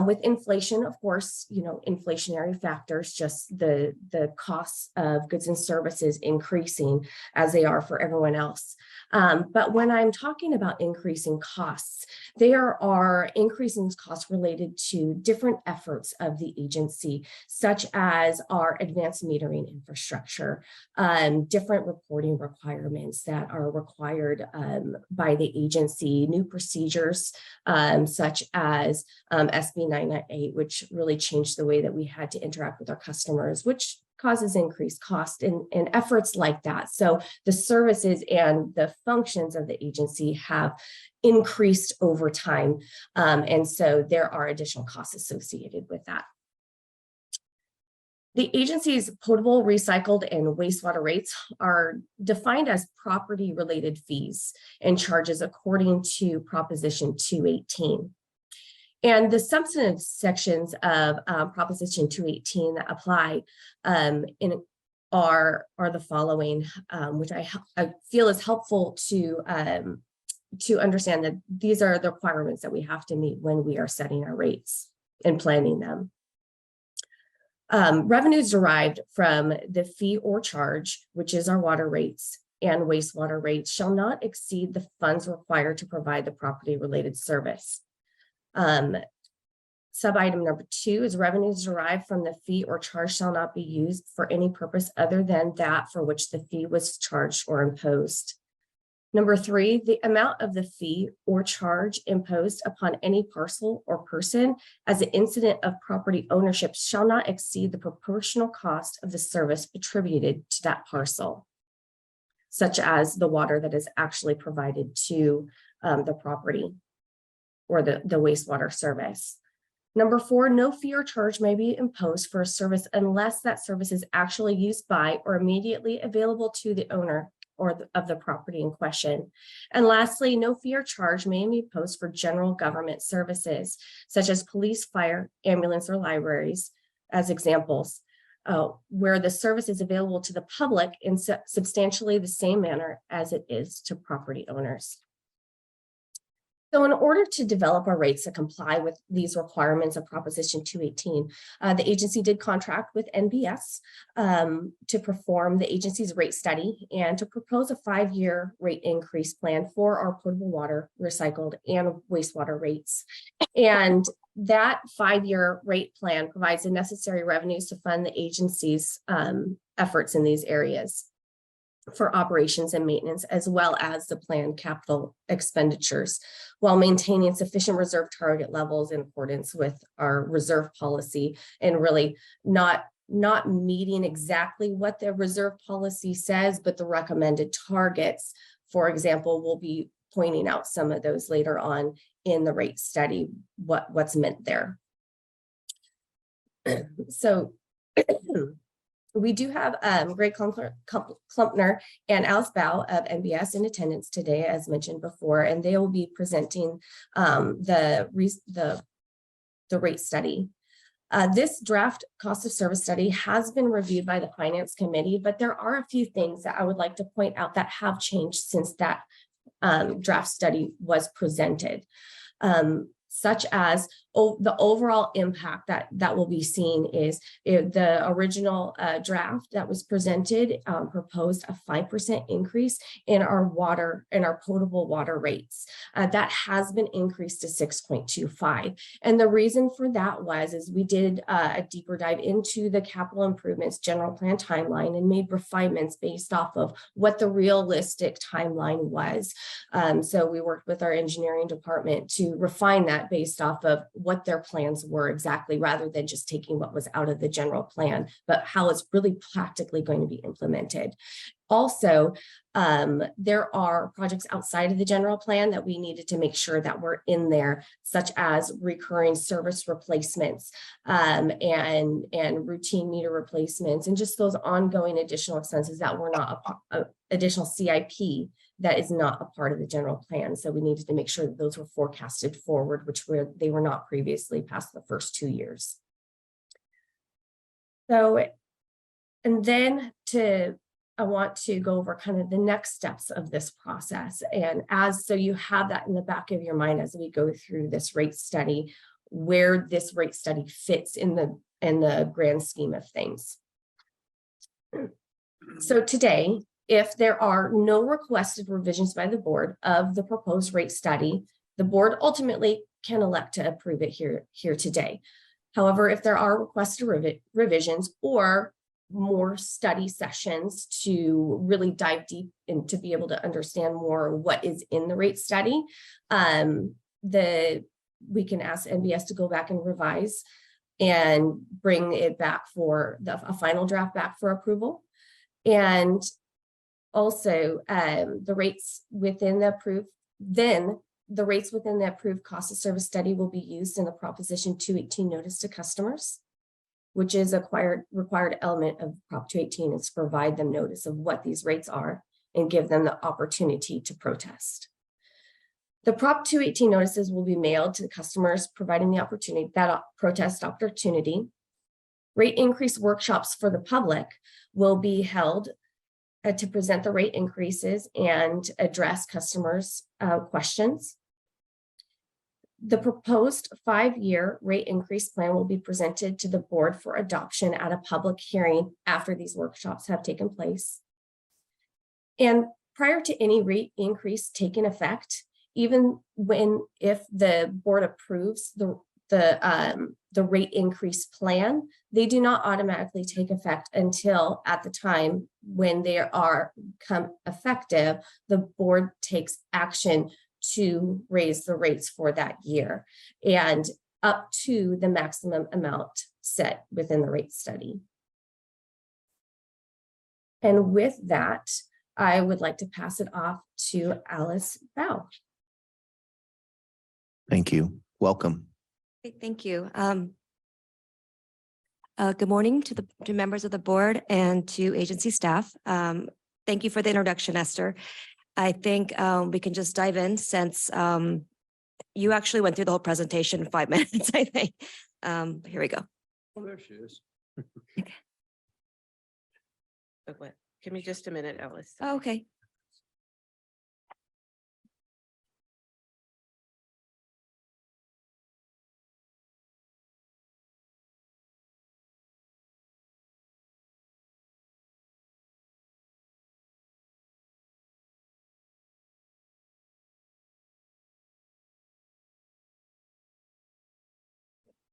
With inflation, of course, you know, inflationary factors, just the costs of goods and services increasing as they are for everyone else. But when I'm talking about increasing costs, there are increasing costs related to different efforts of the agency, such as our advanced metering infrastructure, different reporting requirements that are required by the agency, new procedures, such as SB 998, which really changed the way that we had to interact with our customers, which causes increased cost and efforts like that. So the services and the functions of the agency have increased over time. And so there are additional costs associated with that. The agency's potable, recycled, and wastewater rates are defined as property-related fees and charges according to Proposition 218. And the substantive sections of Proposition 218 that apply are the following, which I feel is helpful to understand that these are the requirements that we have to meet when we are setting our rates and planning them. Revenues derived from the fee or charge, which is our water rates and wastewater rates, shall not exceed the funds required to provide the property-related service. Sub-item number 2 is revenues derived from the fee or charge shall not be used for any purpose other than that for which the fee was charged or imposed. Number 3, the amount of the fee or charge imposed upon any parcel or person as an incident of property ownership shall not exceed the proportional cost of the service attributed to that parcel, such as the water that is actually provided to the property or the wastewater service. Number 4, no fee or charge may be imposed for a service unless that service is actually used by or immediately available to the owner of the property in question. And lastly, no fee or charge may be imposed for general government services, such as police, fire, ambulance, or libraries, as examples, where the service is available to the public in substantially the same manner as it is to property owners. So in order to develop our rates to comply with these requirements of Proposition 218, the agency did contract with NBS to perform the agency's rate study and to propose a 5-year rate increase plan for our potable water, recycled, and wastewater rates. And that 5-year rate plan provides the necessary revenues to fund the agency's efforts in these areas for operations and maintenance, as well as the planned capital expenditures, while maintaining sufficient reserve target levels in accordance with our reserve policy, and really not meeting exactly what the reserve policy says, but the recommended targets. For example, we'll be pointing out some of those later on in the rate study, what's meant there. So we do have Greg Klumpner and Alice Bow of NBS in attendance today, as mentioned before, and they will be presenting the rate study. This draft cost of service study has been reviewed by the Finance Committee, but there are a few things that I would like to point out that have changed since that draft study was presented. Such as the overall impact that will be seen is the original draft that was presented proposed a 5% increase in our potable water rates. That has been increased to 6.25. And the reason for that is we did a deeper dive into the capital improvements general plan timeline and made refinements based off of what the realistic timeline was. So we worked with our engineering department to refine that based off of what their plans were exactly, rather than just taking what was out of the general plan, but how it's really practically going to be implemented. Also, there are projects outside of the general plan that we needed to make sure that were in there, such as recurring service replacements and routine meter replacements, and just those ongoing additional expenses that were not additional CIP that is not a part of the general plan. So we needed to make sure that those were forecasted forward, they were not previously past the first 2 years. So, and then I want to go over kind of the next steps of this process. And so you have that in the back of your mind as we go through this rate study, where this rate study fits in the grand scheme of things. So today, if there are no requested revisions by the board of the proposed rate study, the board ultimately can elect to approve it here today. However, if there are requested revisions or more study sessions to really dive deep and to be able to understand more what is in the rate study, we can ask NBS to go back and revise and bring it back for a final draft back for approval. And also the rates within the approved cost of service study will be used in the Proposition 218 notice to customers, which is a required element of Prop 218, is to provide them notice of what these rates are and give them the opportunity to protest. The Prop 218 notices will be mailed to the customers, providing the opportunity, that protest opportunity. Rate increase workshops for the public will be held to present the rate increases and address customers' questions. The proposed 5-year rate increase plan will be presented to the board for adoption at a public hearing after these workshops have taken place. And prior to any rate increase taking effect, even if the board approves the rate increase plan, they do not automatically take effect until at the time when they are become effective, the board takes action to raise the rates for that year and up to the maximum amount set within the rate study. And with that, I would like to pass it off to Alice Bow. Thank you. Welcome. Thank you. Good morning to members of the board and to agency staff. Thank you for the introduction, Esther. I think we can just dive in since you actually went through the whole presentation in 5 minutes, I think. Here we go. Oh, there she is. Give me just a minute, Alice. Oh, okay.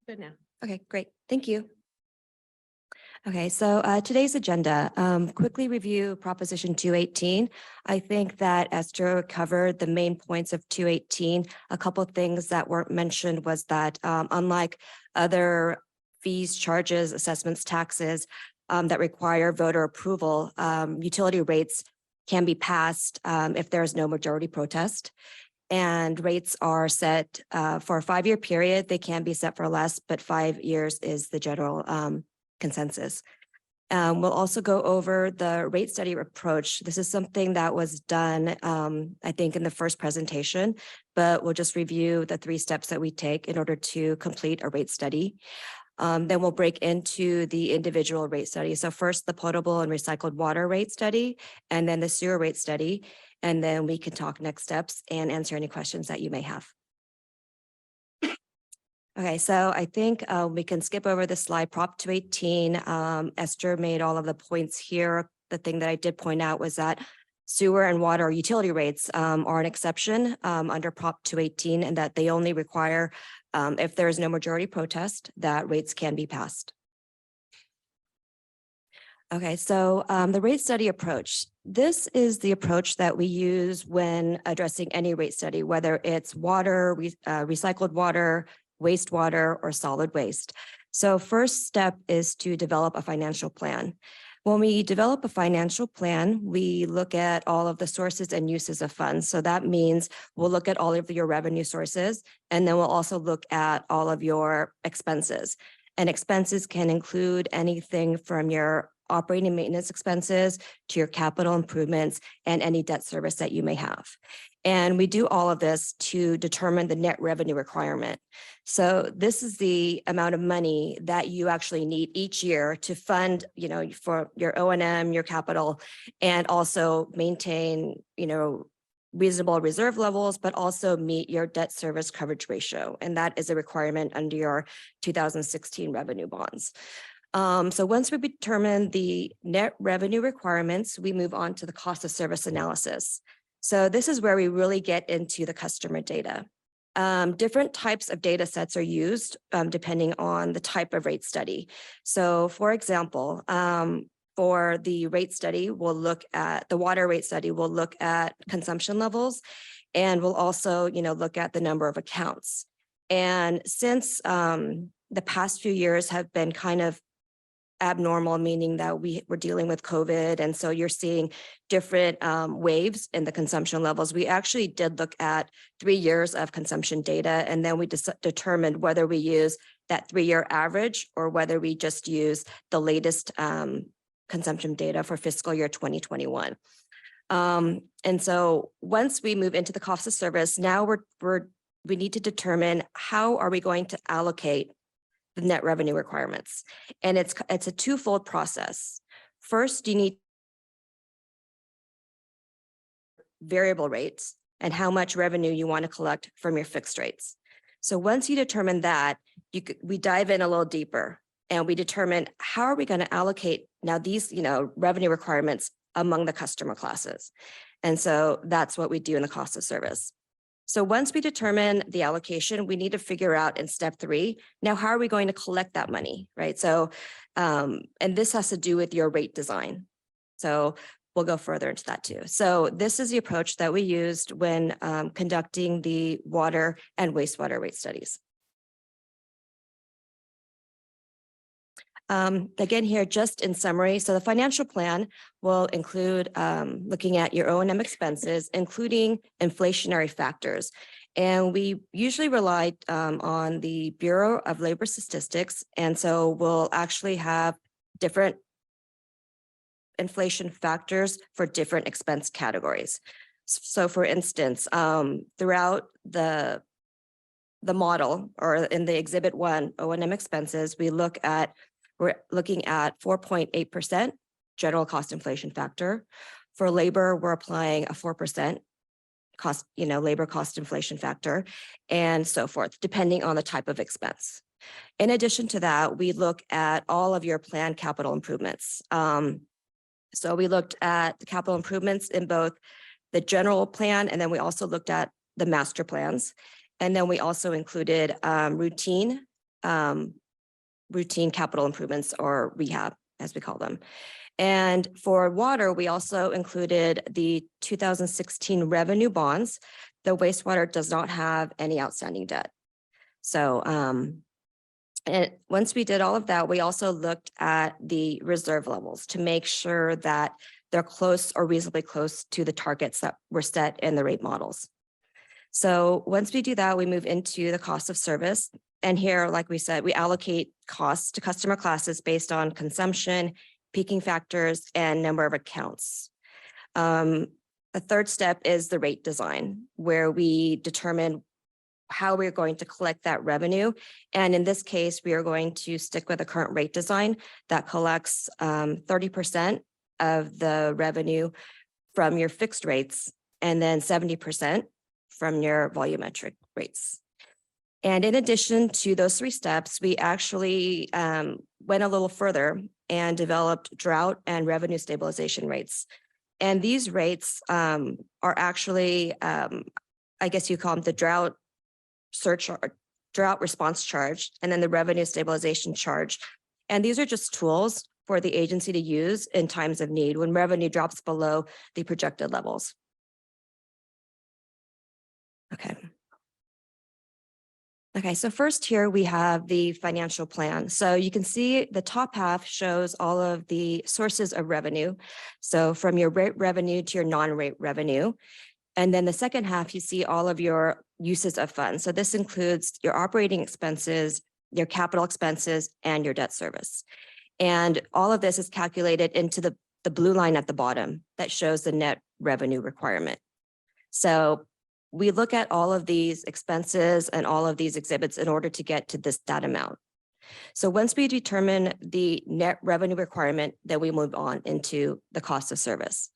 Good now. Okay, great. Thank you. Okay, so today's agenda, quickly review Proposition 218. I think that Esther covered the main points of 218. A couple of things that weren't mentioned was that unlike other fees, charges, assessments, taxes that require voter approval, utility rates can be passed if there is no majority protest. And rates are set for a 5-year period. They can be set for less, but 5 years is the general consensus. We'll also go over the rate study approach. This is something that was done, I think, in the first presentation, but we'll just review the 3 steps that we take in order to complete a rate study. Then we'll break into the individual rate study. So first, the potable and recycled water rate study, and then the sewer rate study. And then we can talk next steps and answer any questions that you may have. Okay, so I think we can skip over the slide. Prop 218, Esther made all of the points here. The thing that I did point out was that sewer and water utility rates are an exception under Prop 218, and that they only require, if there is no majority protest, that rates can be passed. Okay, so the rate study approach. This is the approach that we use when addressing any rate study, whether it's water, recycled water, wastewater, or solid waste. So first step is to develop a financial plan. When we develop a financial plan, we look at all of the sources and uses of funds. So that means we'll look at all of your revenue sources, and then we'll also look at all of your expenses. And expenses can include anything from your operating maintenance expenses to your capital improvements and any debt service that you may have. And we do all of this to determine the net revenue requirement. So this is the amount of money that you actually need each year to fund, for your O&M, your capital, and also maintain, reasonable reserve levels, but also meet your debt service coverage ratio. And that is a requirement under your 2016 revenue bonds. So once we determine the net revenue requirements, we move on to the cost of service analysis. So this is where we really get into the customer data. Different types of data sets are used depending on the type of rate study. So for example, for the rate study, we'll look at the water rate study, we'll look at consumption levels, and we'll also, look at the number of accounts. And since the past few years have been kind of abnormal, meaning that were dealing with COVID. And so you're seeing different waves in the consumption levels. We actually did look at 3 years of consumption data, and then we determined whether we use that 3-year average or whether we just use the latest consumption data for fiscal year 2021. And so once we move into the cost of service, now we need to determine how are we going to allocate the net revenue requirements. And it's a twofold process. First, you need variable rates and how much revenue you want to collect from your fixed rates. So once you determine that, we dive in a little deeper and we determine how are we going to allocate now these, revenue requirements among the customer classes. And so that's what we do in the cost of service. So once we determine the allocation, we need to figure out in step 3, now how are we going to collect that money, right? So, and this has to do with your rate design. So we'll go further into that too. So this is the approach that we used when conducting the water and wastewater rate studies. Again, here, just in summary, so the financial plan will include looking at your O&M expenses, including inflationary factors. And we usually rely on the Bureau of Labor Statistics. And so we'll actually have different inflation factors for different expense categories. So for instance, throughout the model or in the Exhibit 1 O&M expenses, we're looking at 4.8% general cost inflation factor. For labor, we're applying a 4% cost, labor cost inflation factor, and so forth, depending on the type of expense. In addition to that, we look at all of your planned capital improvements. So we looked at the capital improvements in both the general plan, and then we also looked at the master plans. And then we also included routine capital improvements, or rehab, as we call them. And for water, we also included the 2016 revenue bonds. The wastewater does not have any outstanding debt. So, and once we did all of that, we also looked at the reserve levels to make sure that they're close or reasonably close to the targets that were set in the rate models. So once we do that, we move into the cost of service. And here, like we said, we allocate costs to customer classes based on consumption, peaking factors, and number of accounts. The third step is the rate design, where we determine how we're going to collect that revenue. And in this case, we are going to stick with the current rate design that collects 30% of the revenue from your fixed rates, and then 70% from your volumetric rates. And in addition to those 3 steps, we actually went a little further and developed drought and revenue stabilization rates. And these rates are actually, I guess you call them the drought response charge, and then the revenue stabilization charge. And these are just tools for the agency to use in times of need when revenue drops below the projected levels. Okay, so first here we have the financial plan. So you can see the top half shows all of the sources of revenue. So from your rate revenue to your non-rate revenue. And then the second half, you see all of your uses of funds. So this includes your operating expenses, your capital expenses, and your debt service. And all of this is calculated into the blue line at the bottom that shows the net revenue requirement. So we look at all of these expenses and all of these exhibits in order to get to that amount. So once we determine the net revenue requirement, then we move on into the cost of service.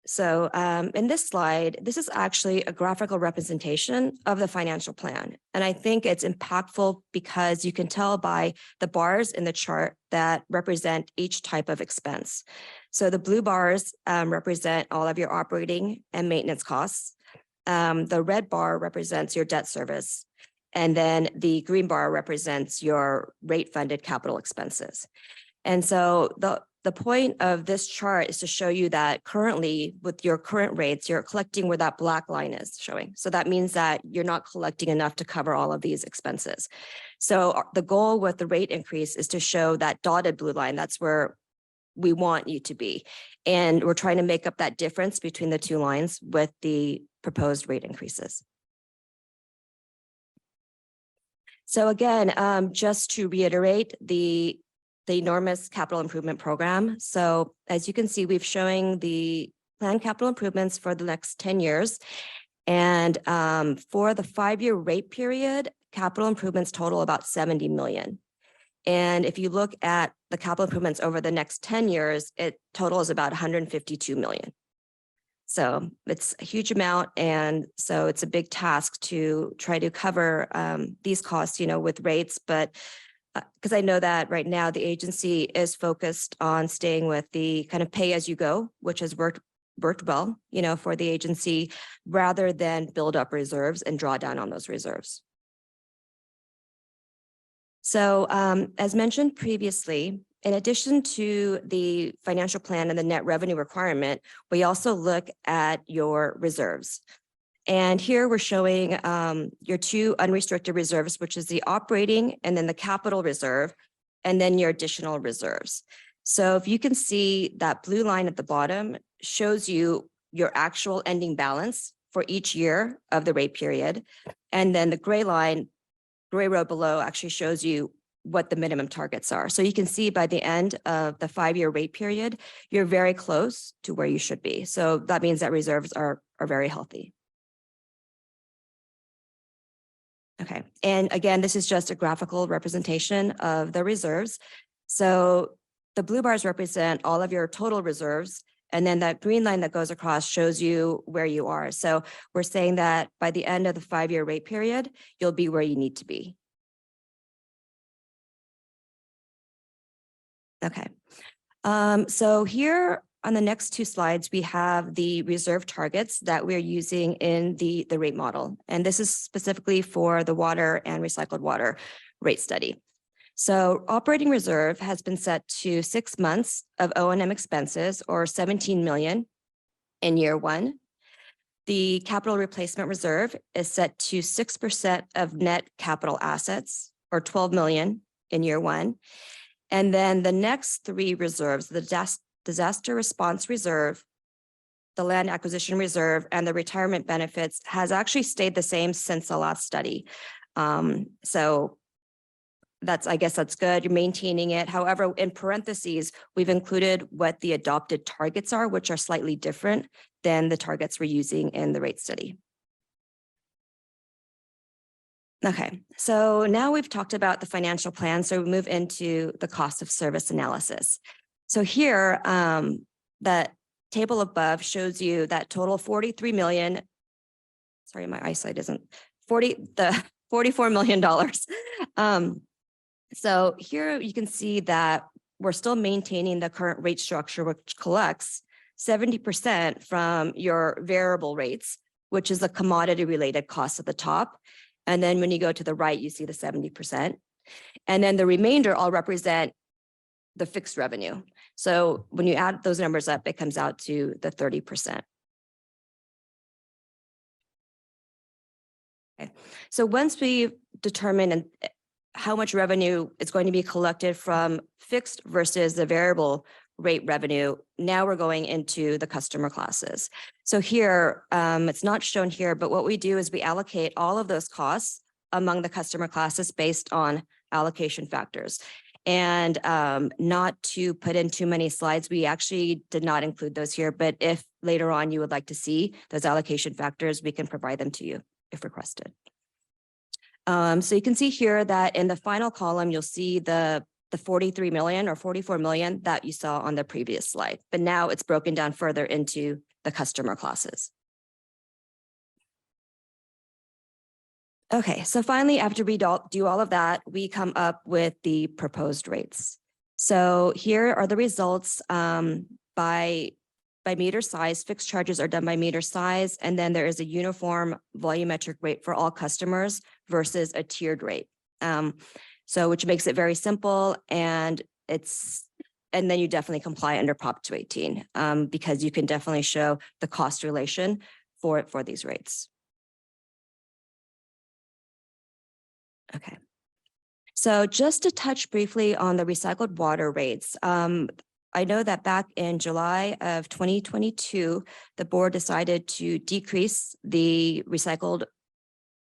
So in this slide, this is actually a graphical representation of the financial plan. And I think it's impactful because you can tell by the bars in the chart that represent each type of expense. So the blue bars represent all of your operating and maintenance costs. The red bar represents your debt service. And then the green bar represents your rate funded capital expenses. And so the point of this chart is to show you that currently with your current rates, you're collecting where that black line is showing. So that means that you're not collecting enough to cover all of these expenses. So the goal with the rate increase is to show that dotted blue line. That's where we want you to be. And we're trying to make up that difference between the two lines with the proposed rate increases. So again, just to reiterate the enormous capital improvement program. So as you can see, we've showing the planned capital improvements for the next 10 years. And for the 5-year rate period, capital improvements total about 70 million. And if you look at the capital improvements over the next 10 years, it totals about 152 million. So it's a huge amount. And so it's a big task to try to cover these costs, with rates, but because I know that right now the agency is focused on staying with the kind of pay as you go, which has worked well, for the agency rather than build up reserves and draw down on those reserves. So as mentioned previously, in addition to the financial plan and the net revenue requirement, we also look at your reserves. And here we're showing your two unrestricted reserves, which is the operating and then the capital reserve, and then your additional reserves. So if you can see that blue line at the bottom shows you your actual ending balance for each year of the rate period. And then the gray row below actually shows you what the minimum targets are. So you can see by the end of the 5-year rate period, you're very close to where you should be. So that means that reserves are very healthy. Okay, and again, this is just a graphical representation of the reserves. So the blue bars represent all of your total reserves, and then that green line that goes across shows you where you are. So we're saying that by the end of the 5-year rate period, you'll be where you need to be. Okay, so here on the next two slides, we have the reserve targets that we're using in the rate model. And this is specifically for the water and recycled water rate study. So operating reserve has been set to 6 months of O&M expenses or 17 million in year 1. The capital replacement reserve is set to 6% of net capital assets or 12 million in year 1. And then the next 3 reserves, the disaster response reserve, the land acquisition reserve, and the retirement benefits has actually stayed the same since the last study. So I guess that's good. You're maintaining it. However, in parentheses, we've included what the adopted targets are, which are slightly different than the targets we're using in the rate study. Okay, so now we've talked about the financial plan, so we move into the cost of service analysis. So here, that table above shows you that total 43 million, sorry, my eyesight isn't, $44 million. So here you can see that we're still maintaining the current rate structure, which collects 70% from your variable rates, which is the commodity related cost at the top. And then when you go to the right, you see the 70%. And then the remainder all represent the fixed revenue. So when you add those numbers up, it comes out to the 30%. Okay. So once we determine how much revenue is going to be collected from fixed versus the variable rate revenue, now we're going into the customer classes. So here, it's not shown here, but what we do is we allocate all of those costs among the customer classes based on allocation factors. And not to put in too many slides, we actually did not include those here, but if later on you would like to see those allocation factors, we can provide them to you if requested. So you can see here that in the final column, you'll see the 43 million or 44 million that you saw on the previous slide, but now it's broken down further into the customer classes. Okay, so finally, after we do all of that, we come up with the proposed rates. So here are the results by meter size. Fixed charges are done by meter size, and then there is a uniform volumetric rate for all customers versus a tiered rate. So which makes it very simple, and it's and then you definitely comply under Prop 218, because you can definitely show the cost relation for these rates. Okay. So just to touch briefly on the recycled water rates, I know that back in July of 2022, the board decided to decrease the recycled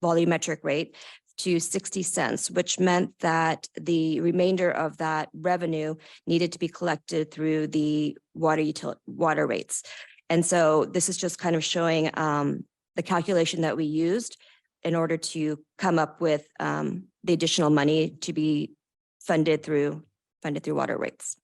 volumetric rate to 60 cents, which meant that the remainder of that revenue needed to be collected through the water rates. And so this is just kind of showing the calculation that we used in order to come up with the additional money to be funded through water rates.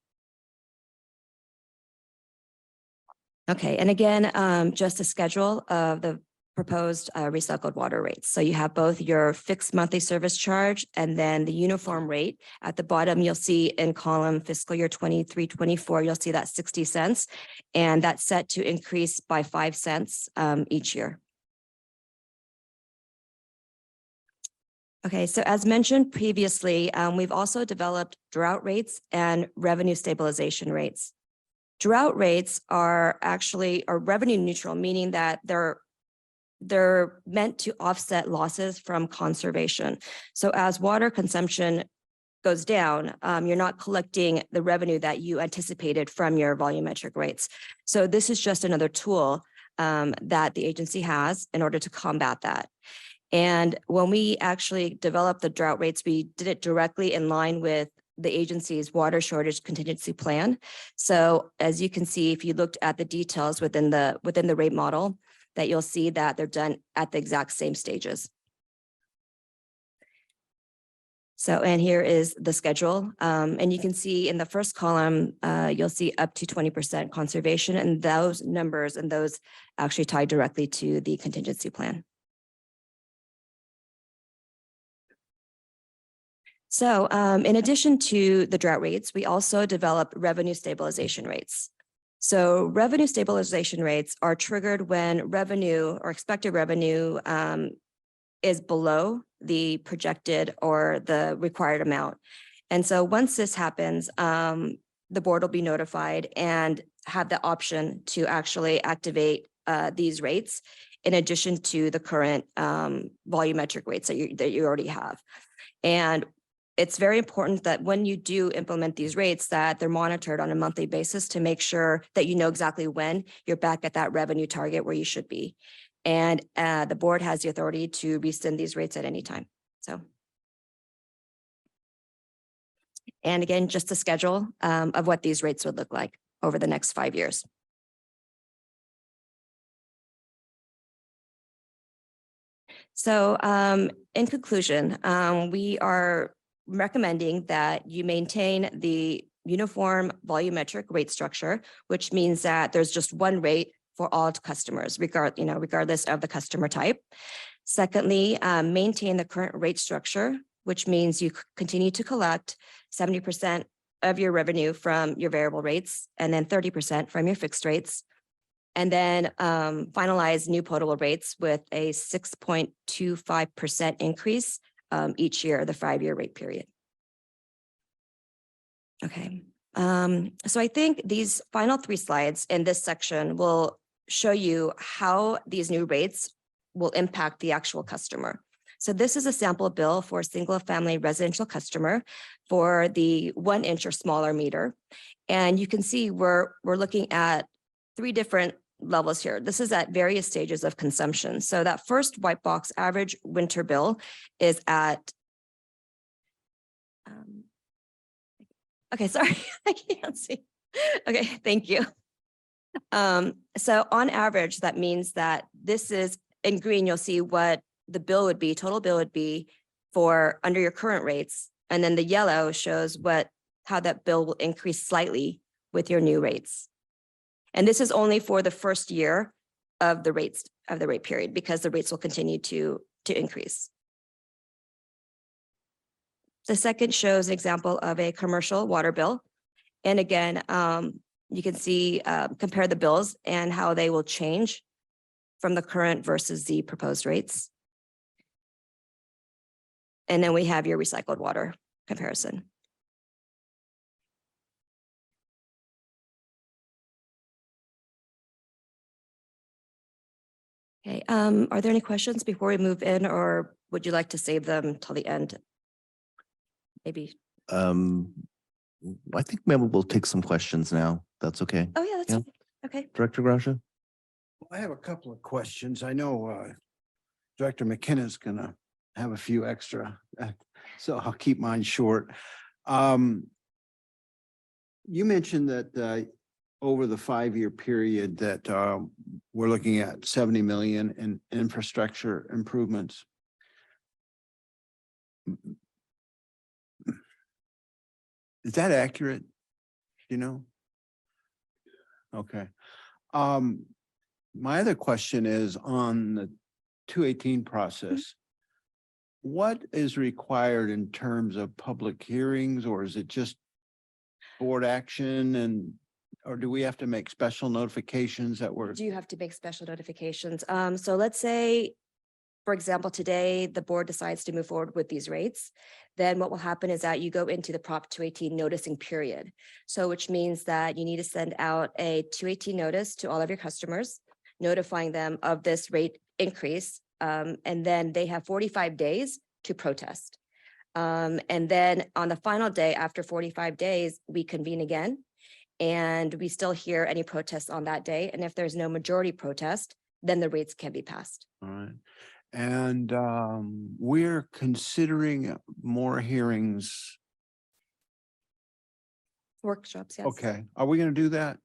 Okay, and again, just a schedule of the proposed recycled water rates. So you have both your fixed monthly service charge and then the uniform rate. At the bottom, you'll see in column fiscal year 23-24, you'll see that 60 cents, and that's set to increase by 5 cents each year. Okay, so as mentioned previously, we've also developed drought rates and revenue stabilization rates. Drought rates are revenue neutral, meaning that they're meant to offset losses from conservation. So as water consumption goes down, you're not collecting the revenue that you anticipated from your volumetric rates. So this is just another tool that the agency has in order to combat that. And when we actually developed the drought rates, we did it directly in line with the agency's water shortage contingency plan. So as you can see, if you looked at the details within the rate model, that you'll see that they're done at the exact same stages. So, and here is the schedule. And you can see in the first column, you'll see up to 20% conservation, and those numbers and those actually tie directly to the contingency plan. So in addition to the drought rates, we also develop revenue stabilization rates. So revenue stabilization rates are triggered when revenue or expected revenue is below the projected or the required amount. And so once this happens, the board will be notified and have the option to actually activate these rates in addition to the current volumetric rates that you already have. And it's very important that when you do implement these rates, that they're monitored on a monthly basis to make sure that you know exactly when you're back at that revenue target where you should be. And the board has the authority to rescind these rates at any time. So. And again, just a schedule of what these rates would look like over the next 5 years. So in conclusion, we are recommending that you maintain the uniform volumetric rate structure, which means that there's just one rate for all customers, regardless of the customer type. Secondly, maintain the current rate structure, which means you continue to collect 70% of your revenue from your variable rates and then 30% from your fixed rates. And then finalize new potable rates with a 6.25% increase each year, the 5-year rate period. Okay, so I think these final 3 slides in this section will show you how these new rates will impact the actual customer. So this is a sample bill for a single family residential customer for the 1-inch or smaller meter. And you can see we're looking at 3 different levels here. This is at various stages of consumption. So that first white box average winter bill is at, okay, sorry, I can't see. Okay, thank you. So on average, that means that this is in green, you'll see what the bill would be, total bill would be for under your current rates. And then the yellow shows how that bill will increase slightly with your new rates. And this is only for the first year of the rate period, because the rates will continue to increase. The second shows an example of a commercial water bill. And again, you can see, compare the bills and how they will change from the current versus the proposed rates. And then we have your recycled water comparison. Okay, are there any questions before we move in, or would you like to save them till the end? Maybe. I think maybe we'll take some questions now. That's okay. Oh, yeah, that's Yeah. okay. Okay. Director Gracia? I have a couple of questions. I know Director McKenna's gonna have a few extra, so I'll keep mine short. You mentioned that over the 5-year period that we're looking at 70 million in infrastructure improvements. Is that accurate? You know? Okay. My other question is on the 218 process. What is required in terms of public hearings, or is it just board action or do we have to make special notifications that we're? Do you have to make special notifications? So let's say, for example, today the board decides to move forward with these rates. Then what will happen is that you go into the Prop 218 noticing period. So which means that you need to send out a 218 notice to all of your customers, notifying them of this rate increase. And then they have 45 days to protest. And then on the final day, after 45 days, we convene again. And we still hear any protests on that day. And if there's no majority protest, then the rates can be passed. All right. And we're considering more hearings. Workshops, yes. Okay, are we gonna do that?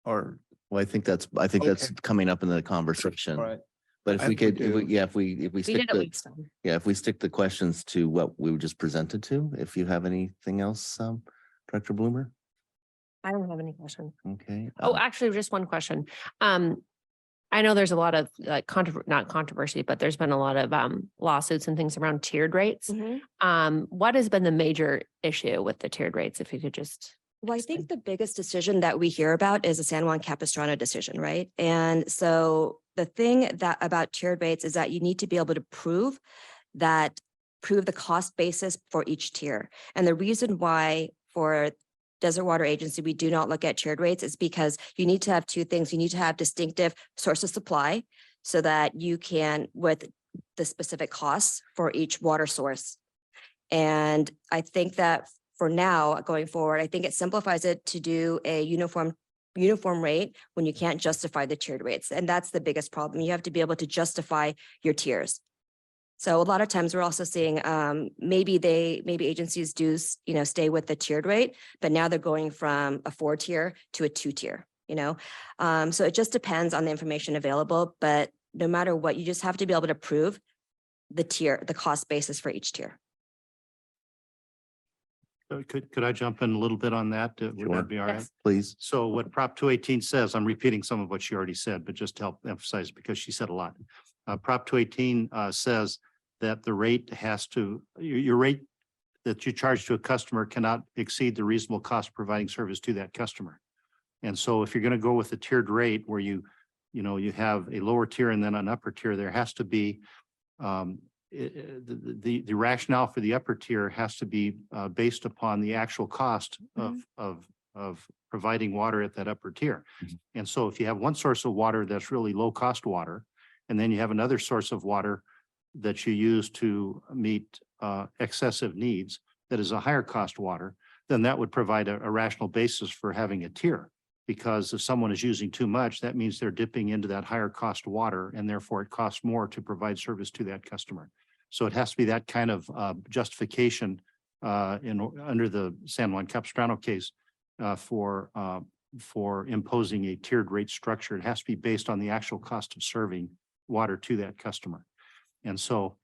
Or, Well, I think that's Okay. coming up in the conversation. all right, But if I we would could, if we, do. yeah, if we We stick did it to, weeks time. yeah, if we stick the questions to what we just presented to, if you have anything else, Director Bloomer? I don't have any questions. Okay. Oh, actually, just one question. I know there's a lot of like not controversy, but there's been a lot of lawsuits and things around tiered rates. What has been the major issue with the tiered rates? If you could just. Well, I think the biggest decision that we hear about is the San Juan Capistrano decision, right? And so the thing that about tiered rates is that you need to be able to prove the cost basis for each tier. And the reason why for Desert Water Agency, we do not look at tiered rates is because you need to have two things. You need to have distinctive source of supply so that you can, with the specific costs for each water source. And I think that for now, going forward, I think it simplifies it to do a uniform rate when you can't justify the tiered rates. And that's the biggest problem. You have to be able to justify your tiers. So a lot of times we're also seeing maybe agencies do, stay with the tiered rate, but now they're going from a 4-tier to a 2-tier, So it just depends on the information available, but no matter what, you just have to be able to prove the cost basis for each tier. Could I jump in a little bit on that? Would Sure. that be all right? Yes. Please. So what Prop 218 says, I'm repeating some of what she already said, but just to help emphasize because she said a lot. Prop 218 says that the rate has to, your rate that you charge to a customer cannot exceed the reasonable cost of providing service to that customer. And so if you're going to go with a tiered rate where you have a lower tier and then an upper tier, there has to be the rationale for the upper tier has to be based upon the actual cost of providing water at that upper tier. And so if you have one source of water that's really low cost water, and then you have another source of water that you use to meet excessive needs that is a higher cost water, then that would provide a rational basis for having a tier. Because if someone is using too much, that means they're dipping into that higher cost water and therefore it costs more to provide service to that customer. So it has to be that kind of justification under the San Juan Capistrano case for imposing a tiered rate structure. It has to be based on the actual cost of serving water to that customer. And so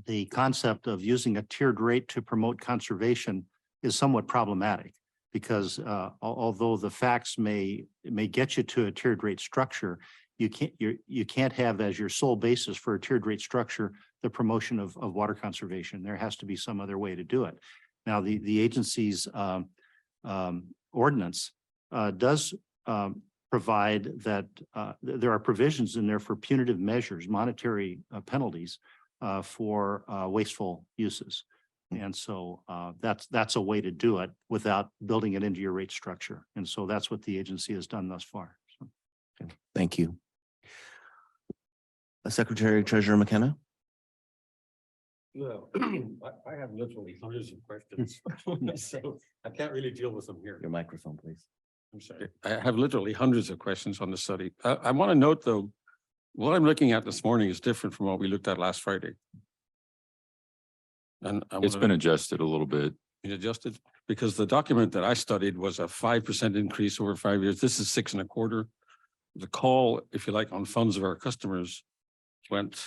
the concept of using a tiered rate to promote conservation is somewhat problematic because although the facts may get you to a tiered rate structure, you can't have as your sole basis for a tiered rate structure the promotion of water conservation. There has to be some other way to do it. Now, the agency's ordinance does provide that there are provisions in there for punitive measures, monetary penalties for wasteful uses. And so that's a way to do it without building it into your rate structure. And so that's what the agency has done thus far. So. Thank you. Secretary Treasurer McKenna. Well, I have literally hundreds of questions, so I can't really deal with them here. Your microphone, please. I'm sorry. I have literally hundreds of questions on the study. I want to note, though, what I'm looking at this morning is different from what we looked at last Friday. And It's been adjusted a little bit. adjusted because the document that I studied was a 5% increase over 5 years. This is 6.25. The call, if you like, on funds of our customers went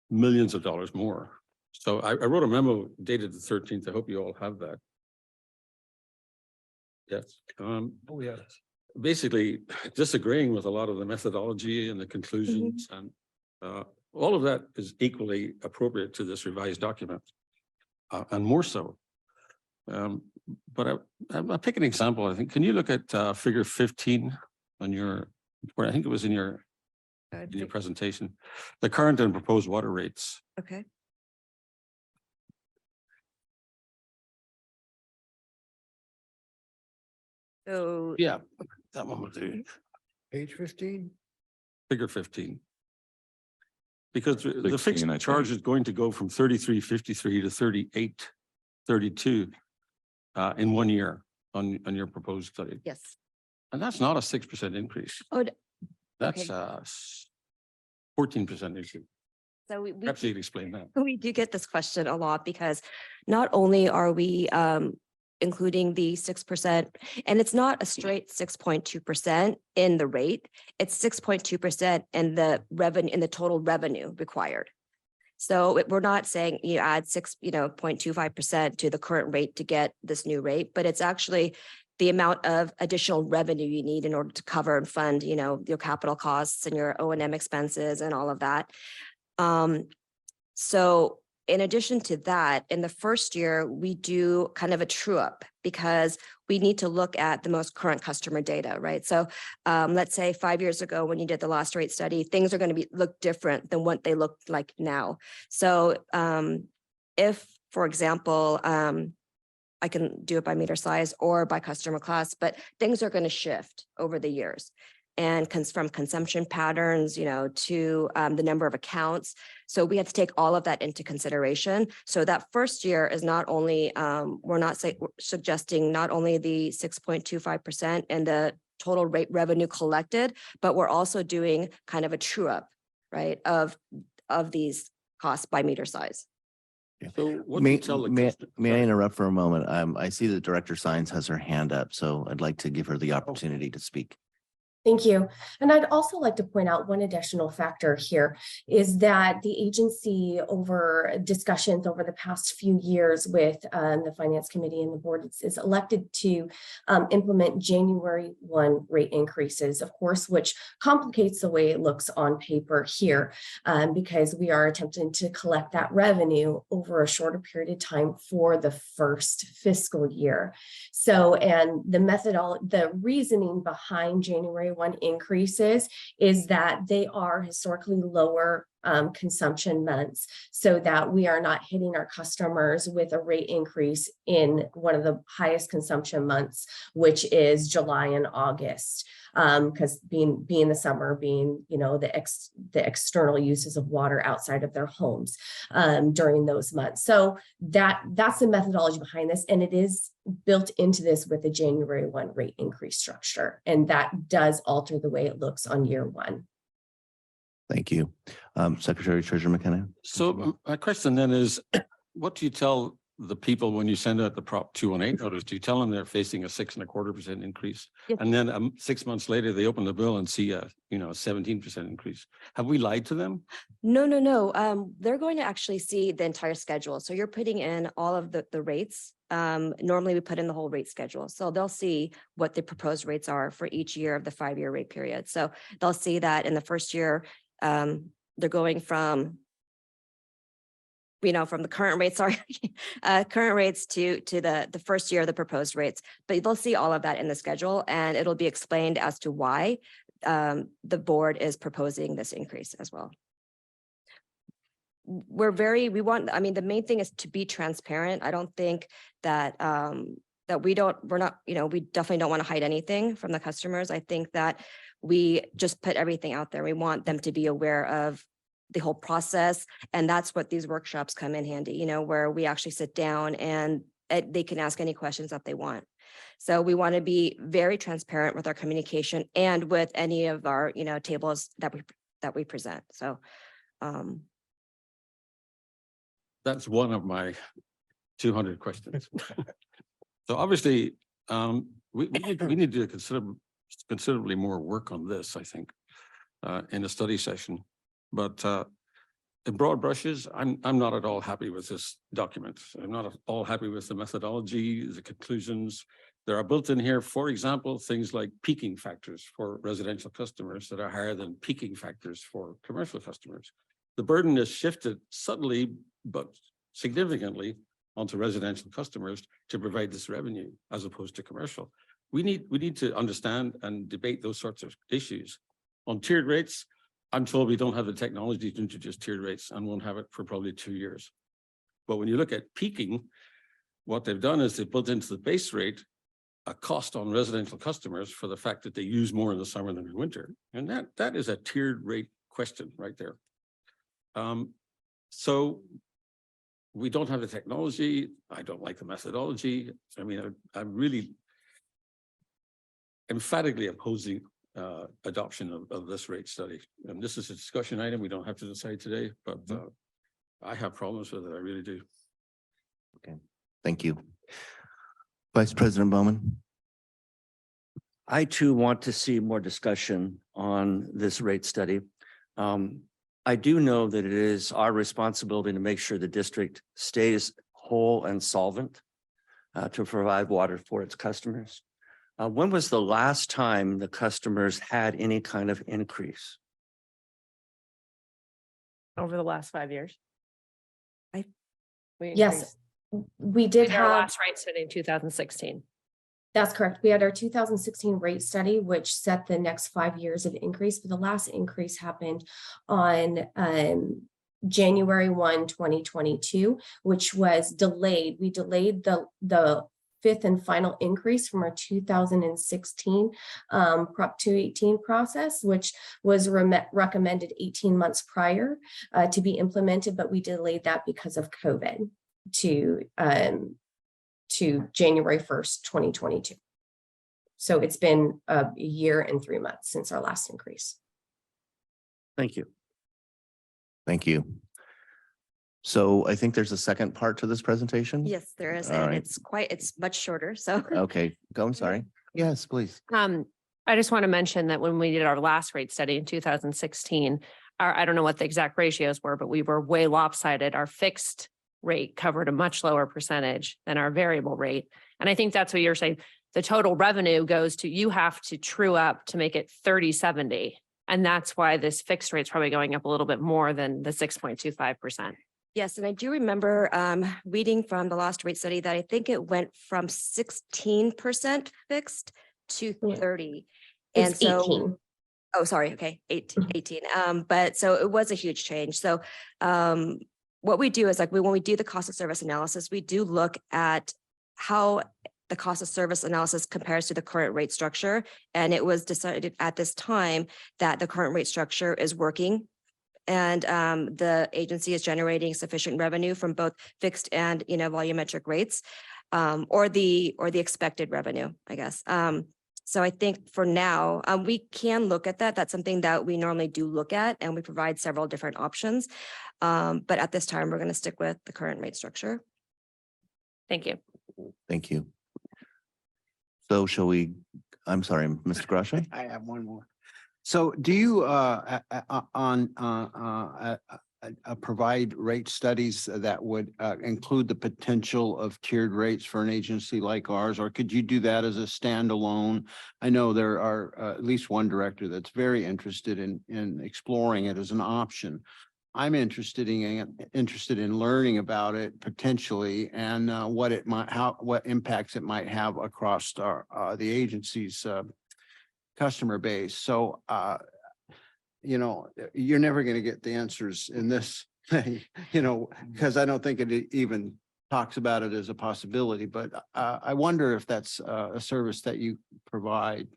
millions of dollars more. So I wrote a memo dated the 13th. I hope you all have that. Yes. Oh, yes. Basically disagreeing with a lot of the methodology and the conclusions and all of that is equally appropriate to this revised document and more so. But I'll pick an example. I think, can you look at figure 15 on your, where I think it was in your presentation, the current and proposed water rates. Okay. So Yeah, that one will do. Page 15. Figure 15. Because the 16, fixed I think. charge is going to go from 33.53 to 38.32 in 1 year on your proposed study. yes. And that's not a 6% increase. Oh, That's okay. 14% increase. So we Perhaps you'd explain that. we do get this question a lot because not only are we including the 6%, and it's not a straight 6.2% in the rate, it's 6.2% in the revenue, in the total revenue required. So we're not saying you add 0.25% to the current rate to get this new rate, but it's actually the amount of additional revenue you need in order to cover and fund, your capital costs and your O&M expenses and all of that. So in addition to that, in the first year, we do kind of a true up because we need to look at the most current customer data, right? So let's say 5 years ago, when you did the lost rate study, things are going to look different than what they look like now. So if, for example, I can do it by meter size or by customer class, but things are going to shift over the years. And from consumption patterns, to the number of accounts. So we have to take all of that into consideration. So that first year is not only, we're suggesting not only the 6.25% and the total rate revenue collected, but we're also doing kind of a true up, right, of these costs by meter size. So what do you tell the customer? May I interrupt for a moment? I see that Director Sines has her hand up, so I'd like to give her the opportunity to speak. Thank you. And I'd also like to point out one additional factor here is that the agency over discussions over the past few years with the Finance Committee and the board is elected to implement January 1 rate increases, of course, which complicates the way it looks on paper here because we are attempting to collect that revenue over a shorter period of time for the first fiscal year. So, and the reasoning behind January 1 increases is that they are historically lower consumption months so that we are not hitting our customers with a rate increase in one of the highest consumption months, which is July and August. Because being the summer, being the external uses of water outside of their homes during those months. So that's the methodology behind this, and it is built into this with the January 1 rate increase structure, and that does alter the way it looks on year 1. Thank you. Secretary Treasurer McKenna. So my question then is, what do you tell the people when you send out the Prop 218 notice? Do you tell them they're facing a 6.25% increase? Yes. And then 6 months later, they open the bill and see a 17% increase. Have we lied to them? No. They're going to actually see the entire schedule. So you're putting in all of the rates. Normally we put in the whole rate schedule. So they'll see what the proposed rates are for each year of the 5-year rate period. So they'll see that in the first year, they're going from the current rates, current rates to the first year of the proposed rates, but they'll see all of that in the schedule and it'll be explained as to why the board is proposing this increase as well. The main thing is to be transparent. I don't think that that we're not, we definitely don't want to hide anything from the customers. I think that we just put everything out there. We want them to be aware of the whole process. And that's what these workshops come in handy, where we actually sit down and they can ask any questions that they want. So we want to be very transparent with our communication and with any of our, tables that we present. So, That's one of my 200 questions. So obviously, we need to do considerably more work on this, I think, in a study session. But in broad brushes, I'm not at all happy with this document. I'm not at all happy with the methodology, the conclusions. There are built in here, for example, things like peaking factors for residential customers that are higher than peaking factors for commercial customers. The burden is shifted subtly, but significantly onto residential customers to provide this revenue as opposed to commercial. We need to understand and debate those sorts of issues. On tiered rates, I'm told we don't have the technology to introduce tiered rates and won't have it for probably 2 years. But when you look at peaking, what they've done is they've built into the base rate a cost on residential customers for the fact that they use more in the summer than in winter. And that is a tiered rate question right there. So we don't have the technology. I don't like the methodology. I mean, I'm really emphatically opposing adoption of this rate study. And this is a discussion item. We don't have to decide today, but I have problems with it. I really do. Okay, thank you. Vice President Bowman. I too want to see more discussion on this rate study. I do know that it is our responsibility to make sure the district stays whole and solvent to provide water for its customers. When was the last time the customers had any kind of increase? Over the last 5 years. Yes, we did Our have, last rate study in 2016. that's correct. We had our 2016 rate study, which set the next 5 years of increase, but the last increase happened on January 1, 2022, which was delayed. We delayed the fifth and final increase from our 2016 Prop 218 process, which was recommended 18 months prior to be implemented, but we delayed that because of COVID to January 1st, 2022. So it's been a year and 3 months since our last increase. Thank you. Thank you. So I think there's a second part to this presentation. yes, there is, All and right. it's much shorter. So Okay, go, I'm sorry. Yes, please. I just want to mention that when we did our last rate study in 2016, I don't know what the exact ratios were, but we were way lopsided. Our fixed rate covered a much lower percentage than our variable rate. And I think that's what you're saying. The total revenue goes to, you have to true up to make it 30/70. And that's why this fixed rate is probably going up a little bit more than the 6.25%. yes, and I do remember reading from the last rate study that I think it went from 16% fixed to Yeah. 30. It's And so 18. oh, sorry. Okay. 18. But so it was a huge change. So what we do is like when we do the cost of service analysis, we do look at how the cost of service analysis compares to the current rate structure. And it was decided at this time that the current rate structure is working and the agency is generating sufficient revenue from both fixed and, volumetric rates or the expected revenue, I guess. So I think for now, we can look at that. That's something that we normally do look at, and we provide several different options. But at this time, we're going to stick with the current rate structure. Thank you. Thank you. So shall we, I'm sorry, Mr. Grasha? I have one more. So do you provide rate studies that would include the potential of tiered rates for an agency like ours, or could you do that as a standalone? I know there are at least one director that's very interested in exploring it as an option. I'm interested in learning about it potentially and what impacts it might have across the agency's customer base. So you're never going to get the answers in this, because I don't think it even talks about it as a possibility, but I wonder if that's a service that you provide.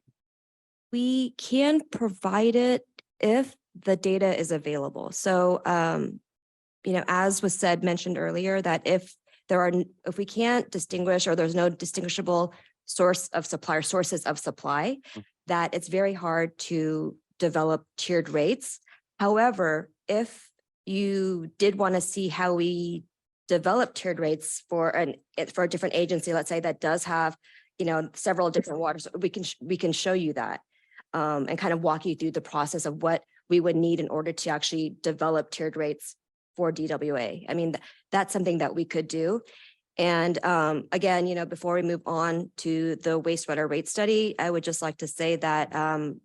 We can provide it if the data is available. So, as was mentioned earlier, that if we can't distinguish or there's no distinguishable sources of supply, that it's very hard to develop tiered rates. However, if you did want to see how we develop tiered rates for a different agency, let's say that does have, several different waters, we can show you that and kind of walk you through the process of what we would need in order to actually develop tiered rates for DWA. I mean, that's something that we could do. And again, before we move on to the wastewater rate study, I would just like to say that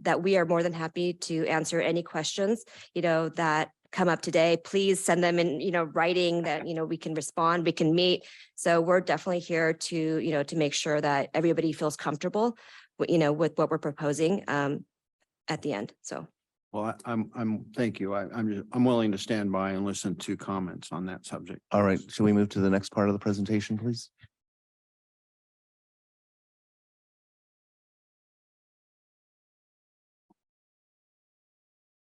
that we are more than happy to answer any questions, that come up today. Please send them in, writing that, we can respond, we can meet. So we're definitely here to, to make sure that everybody feels comfortable, with what we're proposing at the end. So. Well, thank you. I'm willing to stand by and listen to comments on that subject. All right, should we move to the next part of the presentation, please?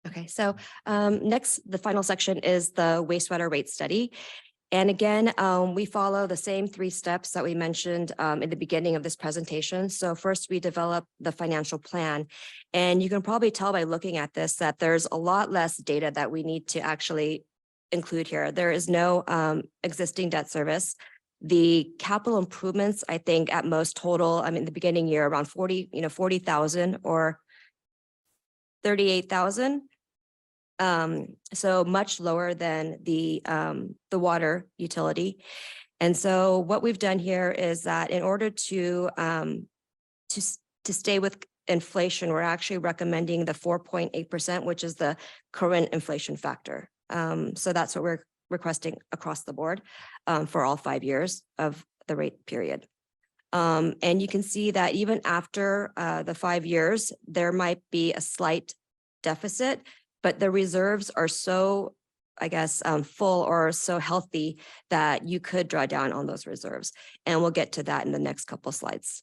Okay, so next, the final section is the wastewater rate study. And again, we follow the same 3 steps that we mentioned in the beginning of this presentation. So first, we develop the financial plan. And you can probably tell by looking at this that there's a lot less data that we need to actually include here. There is no existing debt service. The capital improvements, I think at most total, the beginning year around 40,000 or 38,000. So much lower than the water utility. And so what we've done here is that in order to stay with inflation, we're actually recommending the 4.8%, which is the current inflation factor. So that's what we're requesting across the board for all 5 years of the rate period. And you can see that even after the 5 years, there might be a slight deficit, but the reserves are so, full or so healthy that you could draw down on those reserves. And we'll get to that in the next couple slides.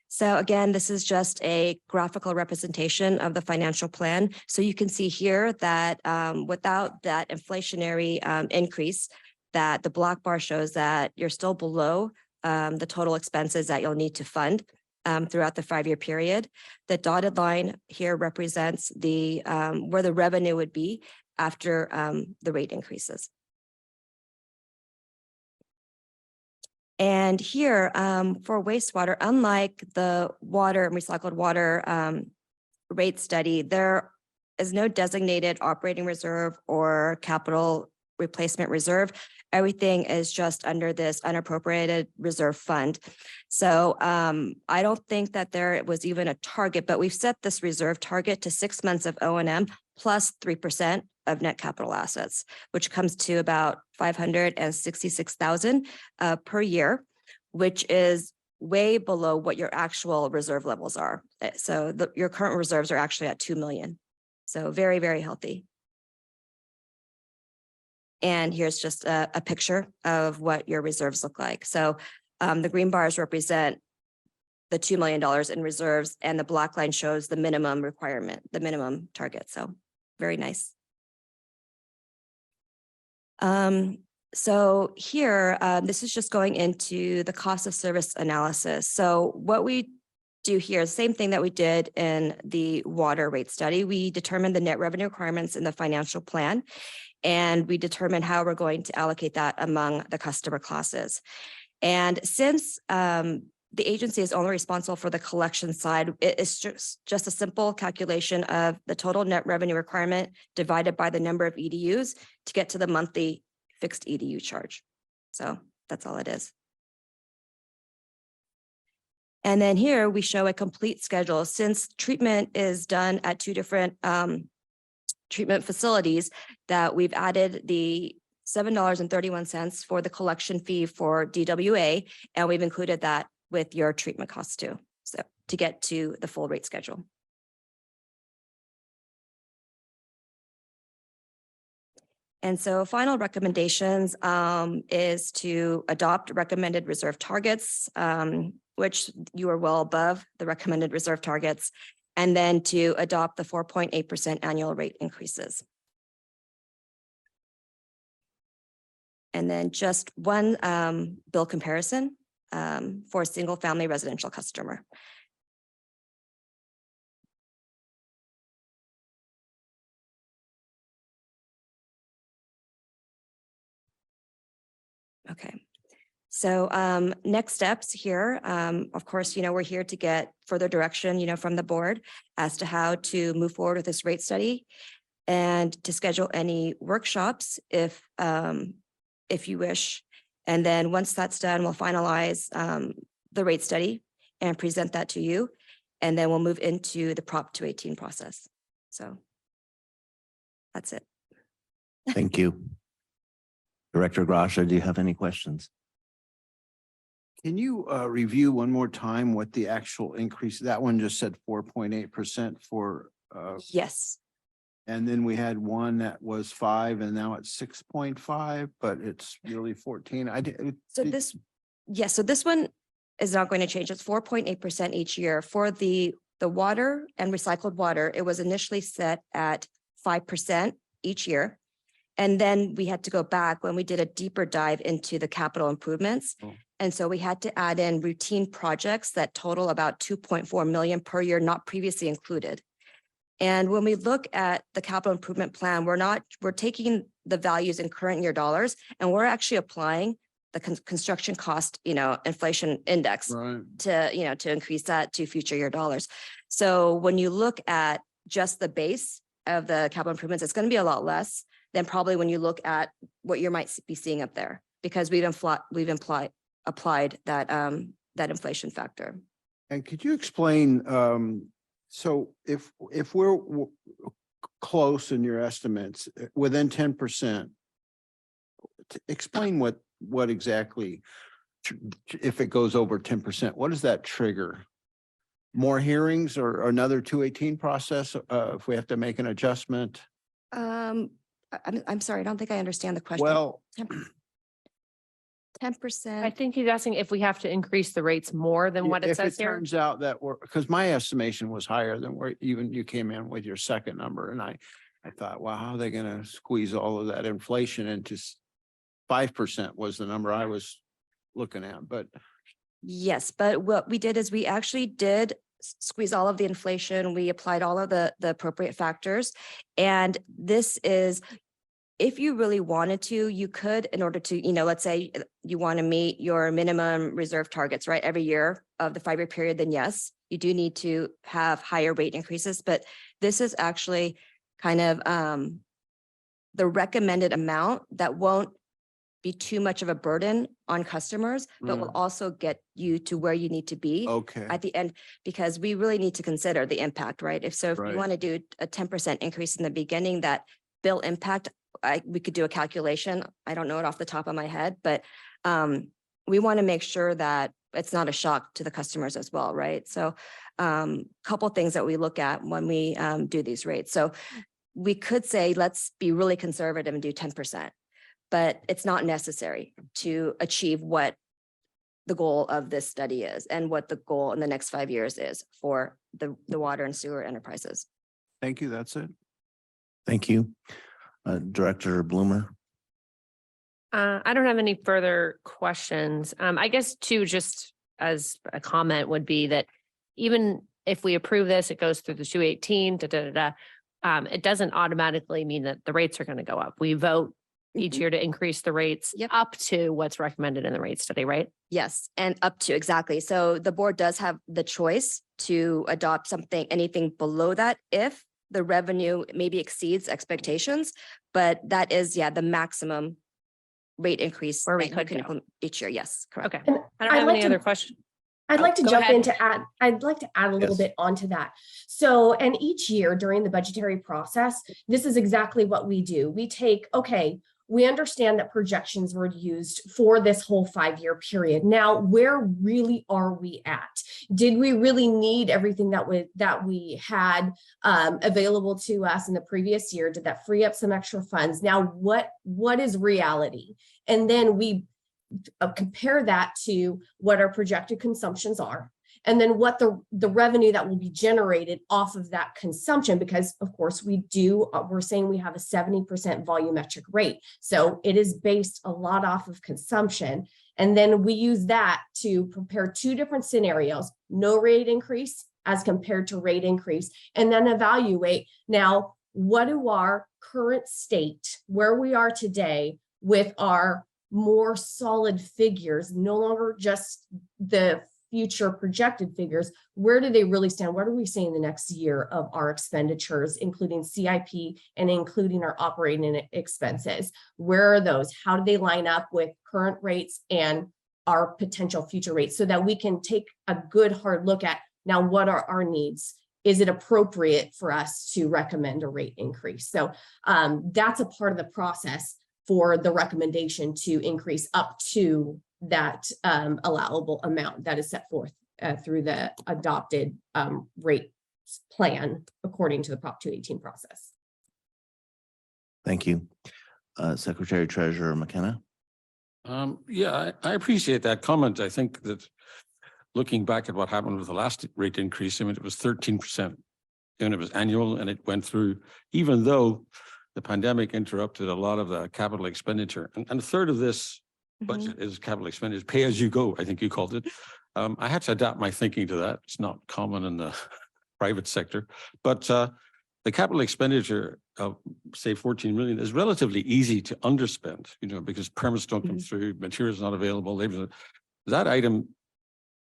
So again, this is just a graphical representation of the financial plan. So you can see here that without that inflationary increase, that the black bar shows that you're still below the total expenses that you'll need to fund throughout the 5-year period. The dotted line here represents the where the revenue would be after the rate increases. And here for wastewater, unlike the water and recycled water rate study, there is no designated operating reserve or capital replacement reserve. Everything is just under this unappropriated reserve fund. So I don't think that there was even a target, but we've set this reserve target to 6 months of O&M plus 3% of net capital assets, which comes to about 566,000 per year, which is way below what your actual reserve levels are. So your current reserves are actually at 2 million. So very, very healthy. And here's just a picture of what your reserves look like. So the green bars represent the $2 million in reserves, and the black line shows the minimum requirement, the minimum target. So very nice. So here, this is just going into the cost of service analysis. So what we do here is the same thing that we did in the water rate study. We determined the net revenue requirements in the financial plan, and we determine how we're going to allocate that among the customer classes. And since the agency is only responsible for the collection side, it's just a simple calculation of the total net revenue requirement divided by the number of EDUs to get to the monthly fixed EDU charge. So that's all it is. And then here we show a complete schedule. Since treatment is done at 2 different treatment facilities, that we've added the $7.31 for the collection fee for DWA, and we've included that with your treatment costs too, so to get to the full rate schedule. And so final recommendations is to adopt recommended reserve targets, which you are well above the recommended reserve targets, and then to adopt the 4.8% annual rate increases. And then just one bill comparison for a single family residential customer. Okay. So next steps here, of course, we're here to get further direction, from the board as to how to move forward with this rate study and to schedule any workshops if you wish. And then once that's done, we'll finalize the rate study and present that to you. And then we'll move into the Prop 218 process. So that's it. Thank you. Director Grasha, do you have any questions? Can you review one more time what the actual increase, that one just said 4.8% for, Yes. and then we had one that was 5 and now it's 6.5, but it's really 14. So this one is not going to change. It's 4.8% each year. For the water and recycled water, it was initially set at 5% each year. And then we had to go back when we did a deeper dive into the capital improvements. Oh. And so we had to add in routine projects that total about 2.4 million per year, not previously included. And when we look at the capital improvement plan, we're taking the values in current year dollars, and we're actually applying the construction cost, inflation index Right. to increase that to future year dollars. So when you look at just the base of the capital improvements, it's going to be a lot less than probably when you look at what you might be seeing up there, because we've applied that inflation factor. And could you explain, so if we're close in your estimates, within 10%, explain what exactly, if it goes over 10%, what does that trigger? More hearings or another 218 process, if we have to make an adjustment? I'm sorry, I don't think I understand the question. Well, 10%. I think he's asking if we have to increase the rates more than what it if says it here. turns out that because my estimation was higher than where even you came in with your second number. And I thought, wow, how are they going to squeeze all of that inflation into 5% was the number I was looking at, but. Yes, but what we did is we actually did squeeze all of the inflation. We applied all of the appropriate factors. And this is, if you really wanted to, you could, in order to, let's say you want to meet your minimum reserve targets, right, every year of the 5-year period, then yes, you do need to have higher rate increases. But this is actually kind of the recommended amount that won't be too much of a burden on customers, but will also get you to where you need to be Okay. at the end, because we really need to consider the impact, right? If you Right. want to do a 10% increase in the beginning, that bill impact, we could do a calculation. I don't know it off the top of my head, but we want to make sure that it's not a shock to the customers as well, right? So couple things that we look at when we do these rates. So we could say, let's be really conservative and do 10%, but it's not necessary to achieve what the goal of this study is and what the goal in the next 5 years is for the water and sewer enterprises. Thank you. That's it. Thank you. Director Bloomer. I don't have any further questions. I guess too, just as a comment would be that even if we approve this, it goes through the 218, it doesn't automatically mean that the rates are going to go up. We vote each year to increase the rates up to what's recommended in the rate study, right? Yes, and up to, exactly. So the board does have the choice to adopt anything below that if the revenue maybe exceeds expectations, but that is, the maximum rate increase Where we that you could can go. implement each year. Yes, correct. Okay. And I don't I'd have like any to- other questions. I'd like to Go jump ahead. in to add, I'd like to add a little Yes. bit onto that. So, and each year during the budgetary process, this is exactly what we do. We take, okay, we understand that projections were used for this whole 5-year period. Now, where really are we at? Did we really need everything that we had available to us in the previous year? Did that free up some extra funds? Now, what is reality? And then we compare that to what our projected consumptions are, and then what the revenue that will be generated off of that consumption, because of course we're saying we have a 70% volumetric rate. So it is based a lot off of consumption. And then we use that to prepare 2 different scenarios, no rate increase as compared to rate increase, and then evaluate now, what do our current state, where we are today with our more solid figures, no longer just the future projected figures, where do they really stand? What are we seeing the next year of our expenditures, including CIP and including our operating expenses? Where are those? How do they line up with current rates and our potential future rates, so that we can take a good hard look at, now, what are our needs? Is it appropriate for us to recommend a rate increase? So that's a part of the process for the recommendation to increase up to that allowable amount that is set forth through the adopted rate plan according to the Prop 218 process. Thank you. Secretary Treasurer McKenna. Yeah, I appreciate that comment. I think that looking back at what happened with the last rate increase, I mean, it was 13% and it was annual, and it went through, even though the pandemic interrupted a lot of the capital expenditure. And a third of this budget is capital expenditure, pay as you go, I think you called it. I had to adapt my thinking to that. It's not common in the private sector, but the capital expenditure of say 14 million is relatively easy to underspend, because permits don't come through, materials not available. That item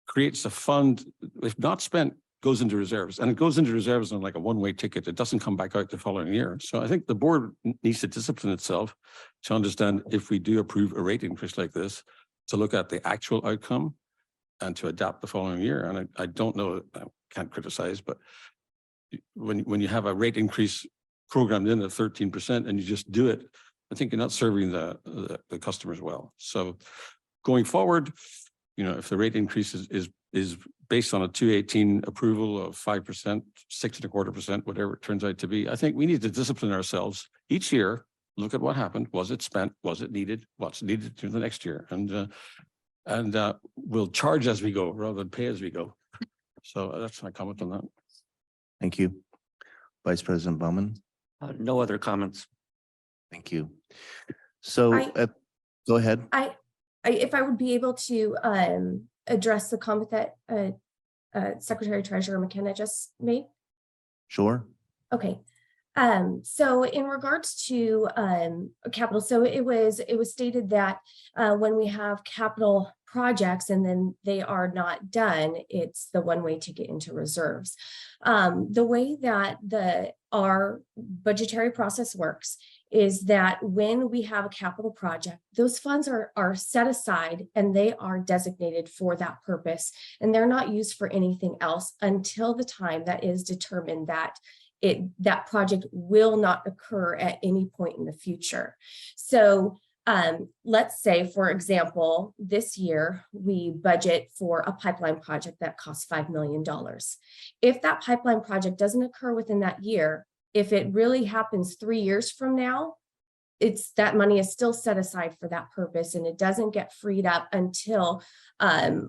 creates a fund, if not spent, goes into reserves, and it goes into reserves on like a one-way ticket. It doesn't come back out the following year. So I think the board needs to discipline itself to understand, if we do approve a rate increase like this, to look at the actual outcome and to adapt the following year. And I don't know, I can't criticize, but when you have a rate increase programmed in at 13% and you just do it, I think you're not serving the customers well. So going forward, if the rate increase is based on a 218 approval of 5%, 6.25%, whatever it turns out to be, I think we need to discipline ourselves each year, look at what happened. Was it spent? Was it needed? What's needed to the next year? And we'll charge as we go rather than pay as we go. So that's my comment on that. Thank you. Vice President Bowman. No other comments. Thank you. So go ahead. If I would be able to address the comment that Secretary Treasurer McKenna just made. Sure. Okay. So in regards to capital, so it was stated that when we have capital projects and then they are not done, it's the one-way ticket into reserves. The way that our budgetary process works is that when we have a capital project, those funds are set aside and they are designated for that purpose, and they're not used for anything else until the time that is determined that that project will not occur at any point in the future. So let's say, for example, this year we budget for a pipeline project that costs $5 million. If that pipeline project doesn't occur within that year, if it really happens 3 years from now, that money is still set aside for that purpose, and it doesn't get freed up until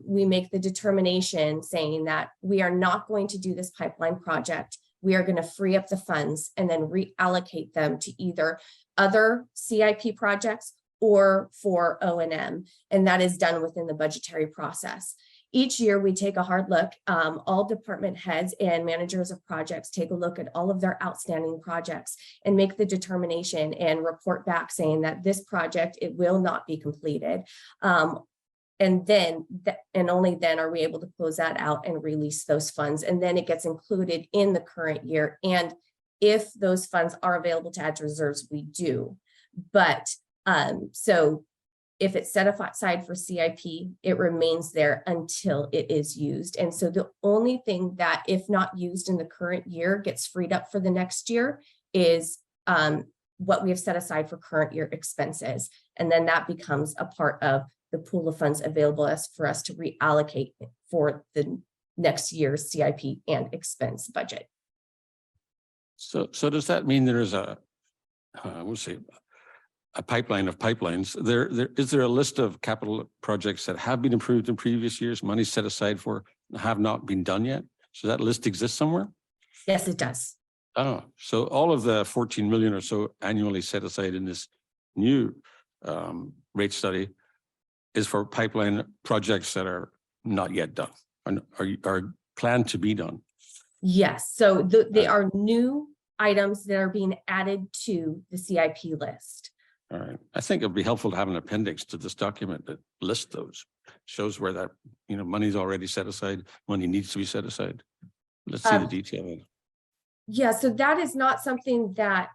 we make the determination saying that we are not going to do this pipeline project. We are going to free up the funds and then reallocate them to either other CIP projects or for O&M, and that is done within the budgetary process. Each year we take a hard look, all department heads and managers of projects take a look at all of their outstanding projects and make the determination and report back saying that this project, it will not be completed. And then, and only then are we able to close that out and release those funds. And then it gets included in the current year. And if those funds are available to add to reserves, we do. But so if it's set aside for CIP, it remains there until it is used. And so the only thing that, if not used in the current year, gets freed up for the next year is what we have set aside for current year expenses. And then that becomes a part of the pool of funds available for us to reallocate for the next year's CIP and expense budget. So does that mean there is we'll say, a pipeline of pipelines? Is there a list of capital projects that have been approved in previous years, money set aside for, have not been done yet? So that list exists somewhere? Yes, it does. Oh, so all of the 14 million or so annually set aside in this new rate study is for pipeline projects that are not yet done and are planned to be done. Yes, so they are new items that are being added to the CIP list. All right. I think it'd be helpful to have an appendix to this document that lists those, shows where that, money's already set aside, money needs to be set aside. Let's see the detail. Yeah, so that is not something that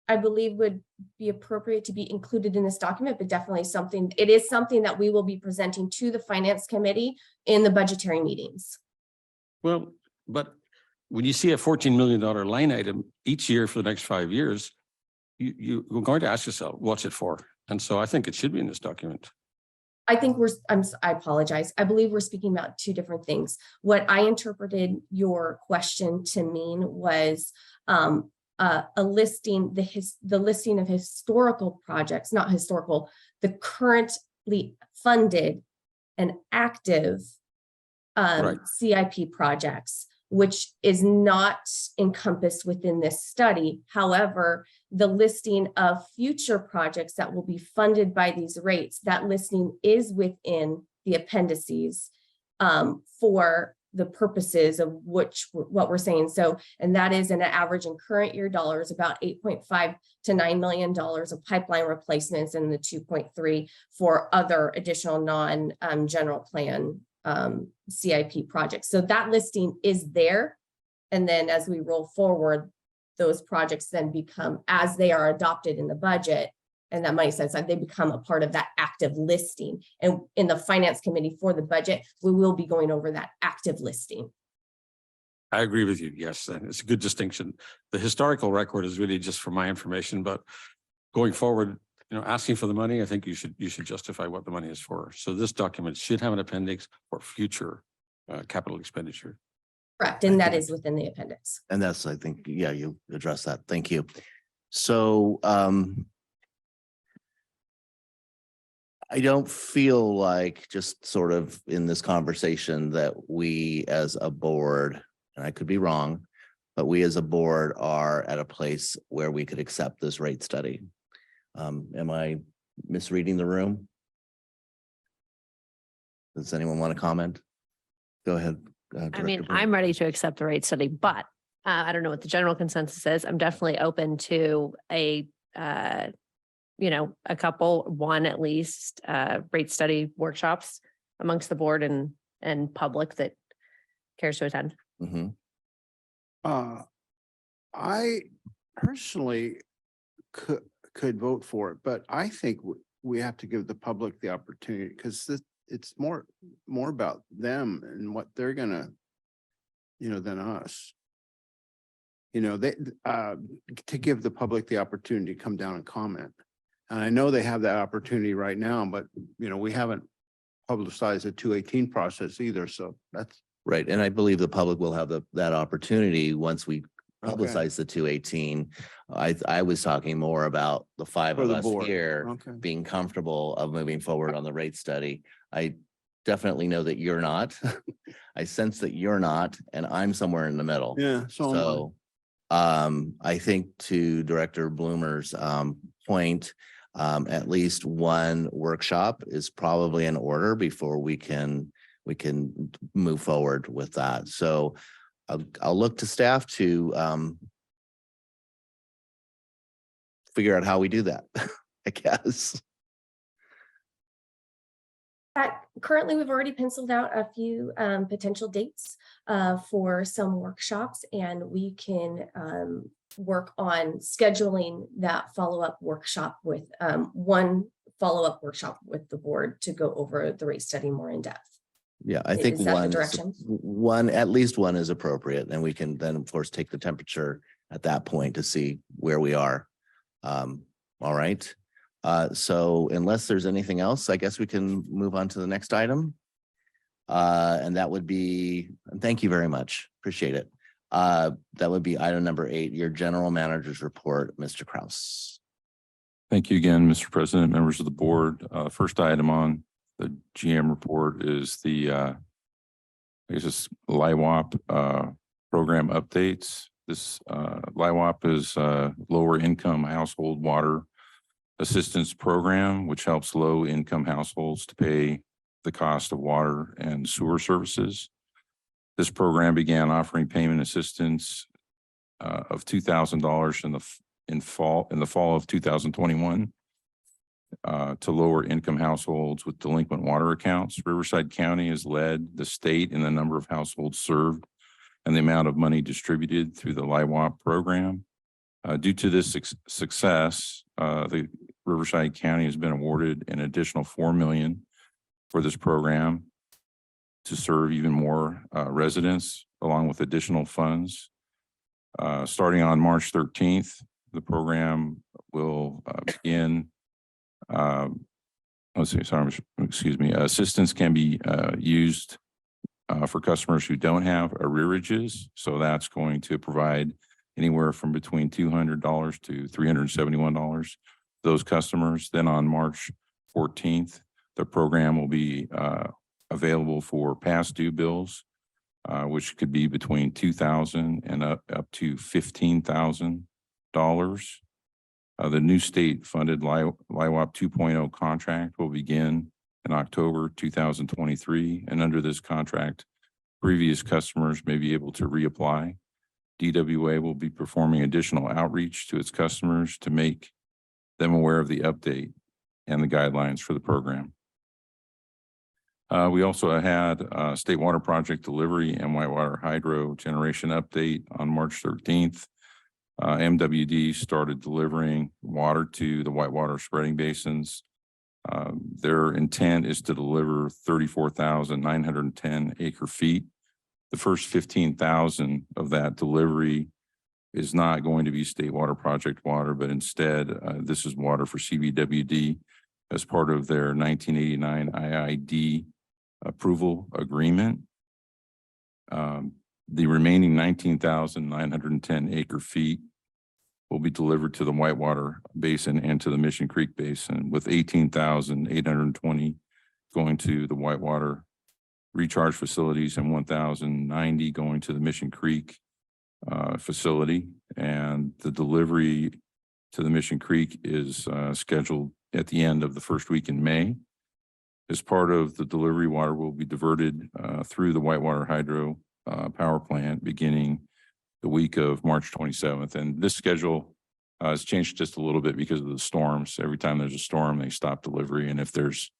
I believe would be appropriate to be included in this document, but definitely it is something that we will be presenting to the Finance Committee in the budgetary meetings. Well, but when you see a $14 million line item each year for the next 5 years, you're going to ask yourself, what's it for? And so I think it should be in this document. I think I apologize. I believe we're speaking about two different things. What I interpreted your question to mean was a listing, the listing of historical projects, not historical, the currently funded and active Right. CIP projects, which is not encompassed within this study. However, the listing of future projects that will be funded by these rates, that listing is within the appendices for the purposes of what we're saying. So, and that is an average in current year dollars, about $8.5 to $9 million of pipeline replacements, and the 2.3 for other additional non-general plan CIP projects. So that listing is there. And then as we roll forward, those projects then become, as they are adopted in the budget and that money set aside, they become a part of that active listing. And in the Finance Committee for the budget, we will be going over that active listing. I agree with you. Yes, and it's a good distinction. The historical record is really just for my information, but going forward, asking for the money, I think you should justify what the money is for. So this document should have an appendix for future capital expenditure. Correct, and that is within the appendix. And that's, I think, yeah, you addressed that. Thank you. So I don't feel like, just sort of in this conversation, that we as a board, and I could be wrong, but we as a board are at a place where we could accept this rate study. Am I misreading the room? Does anyone want to comment? Go ahead. I mean, I'm ready to accept the rate study, but I don't know what the general consensus is. I'm definitely open to a couple, one at least, rate study workshops amongst the board and public that cares to attend. Mm-hmm. I personally could vote for it, but I think we have to give the public the opportunity, because it's more about them and what they're gonna, than us. They to give the public the opportunity to come down and comment. And I know they have that opportunity right now, but we haven't publicized the 218 process either. So that's Right. And I believe the public will have that opportunity once we Okay. publicize the 218. I was talking more about the five For of the us board. here Okay. being comfortable of moving forward on the rate study. I definitely know that you're not. I sense that you're not, and I'm somewhere in the middle. Yeah. So I think to Director Bloomer's point, at least one workshop is probably in order before we can move forward with that. So I'll look to staff to figure out how we do that, I guess. Currently, we've already penciled out a few potential dates for some workshops, and we can work on scheduling that follow-up workshop with one follow-up workshop with the board to go over the rate study more in depth. Yeah, I think Is that the one, direction? at least one is appropriate, and we can then, of course, take the temperature at that point to see where we are. All right. So unless there's anything else, I guess we can move on to the next item. And that would be, thank you very much. Appreciate it. That would be item number 8, your general manager's report, Mr. Kraus. Thank you again, Mr. President, members of the board. First item on the GM report is the, I guess it's LIWAP program updates. This LIWAP is lower income household water assistance program, which helps low income households to pay the cost of water and sewer services. This program began offering payment assistance of $2,000 in the fall of 2021 to lower income households with delinquent water accounts. Riverside County has led the state in the number of households served and the amount of money distributed through the LIWAP program. Due to this success, the Riverside County has been awarded an additional $4 million for this program to serve even more residents, along with additional funds. Starting on March 13th, the program will begin. Assistance can be used for customers who don't have arrearages. So that's going to provide anywhere from between $200 to $371. Those customers. Then on March 14th, the program will be available for past due bills, which could be between $2,000 and up to $15,000. The new state funded LIWAP 2.0 contract will begin in October 2023. And under this contract, previous customers may be able to reapply. DWA will be performing additional outreach to its customers to make them aware of the update and the guidelines for the program. We also had State Water Project delivery and Whitewater Hydro generation update on March 13th. MWD started delivering water to the Whitewater spreading basins. Their intent is to deliver 34,910 acre feet. The first 15,000 of that delivery is not going to be State Water Project water, but instead this is water for CBWD as part of their 1989 IID approval agreement. The remaining 19,910 acre feet will be delivered to the Whitewater Basin and to the Mission Creek Basin, with 18,820 going to the Whitewater recharge facilities and 1,090 going to the Mission Creek facility. And the delivery to the Mission Creek is scheduled at the end of the first week in May. As part of the delivery, water will be diverted through the Whitewater Hydro power plant beginning the week of March 27th. And this schedule has changed just a little bit because of the storms. Every time there's a storm, they stop delivery. And if there's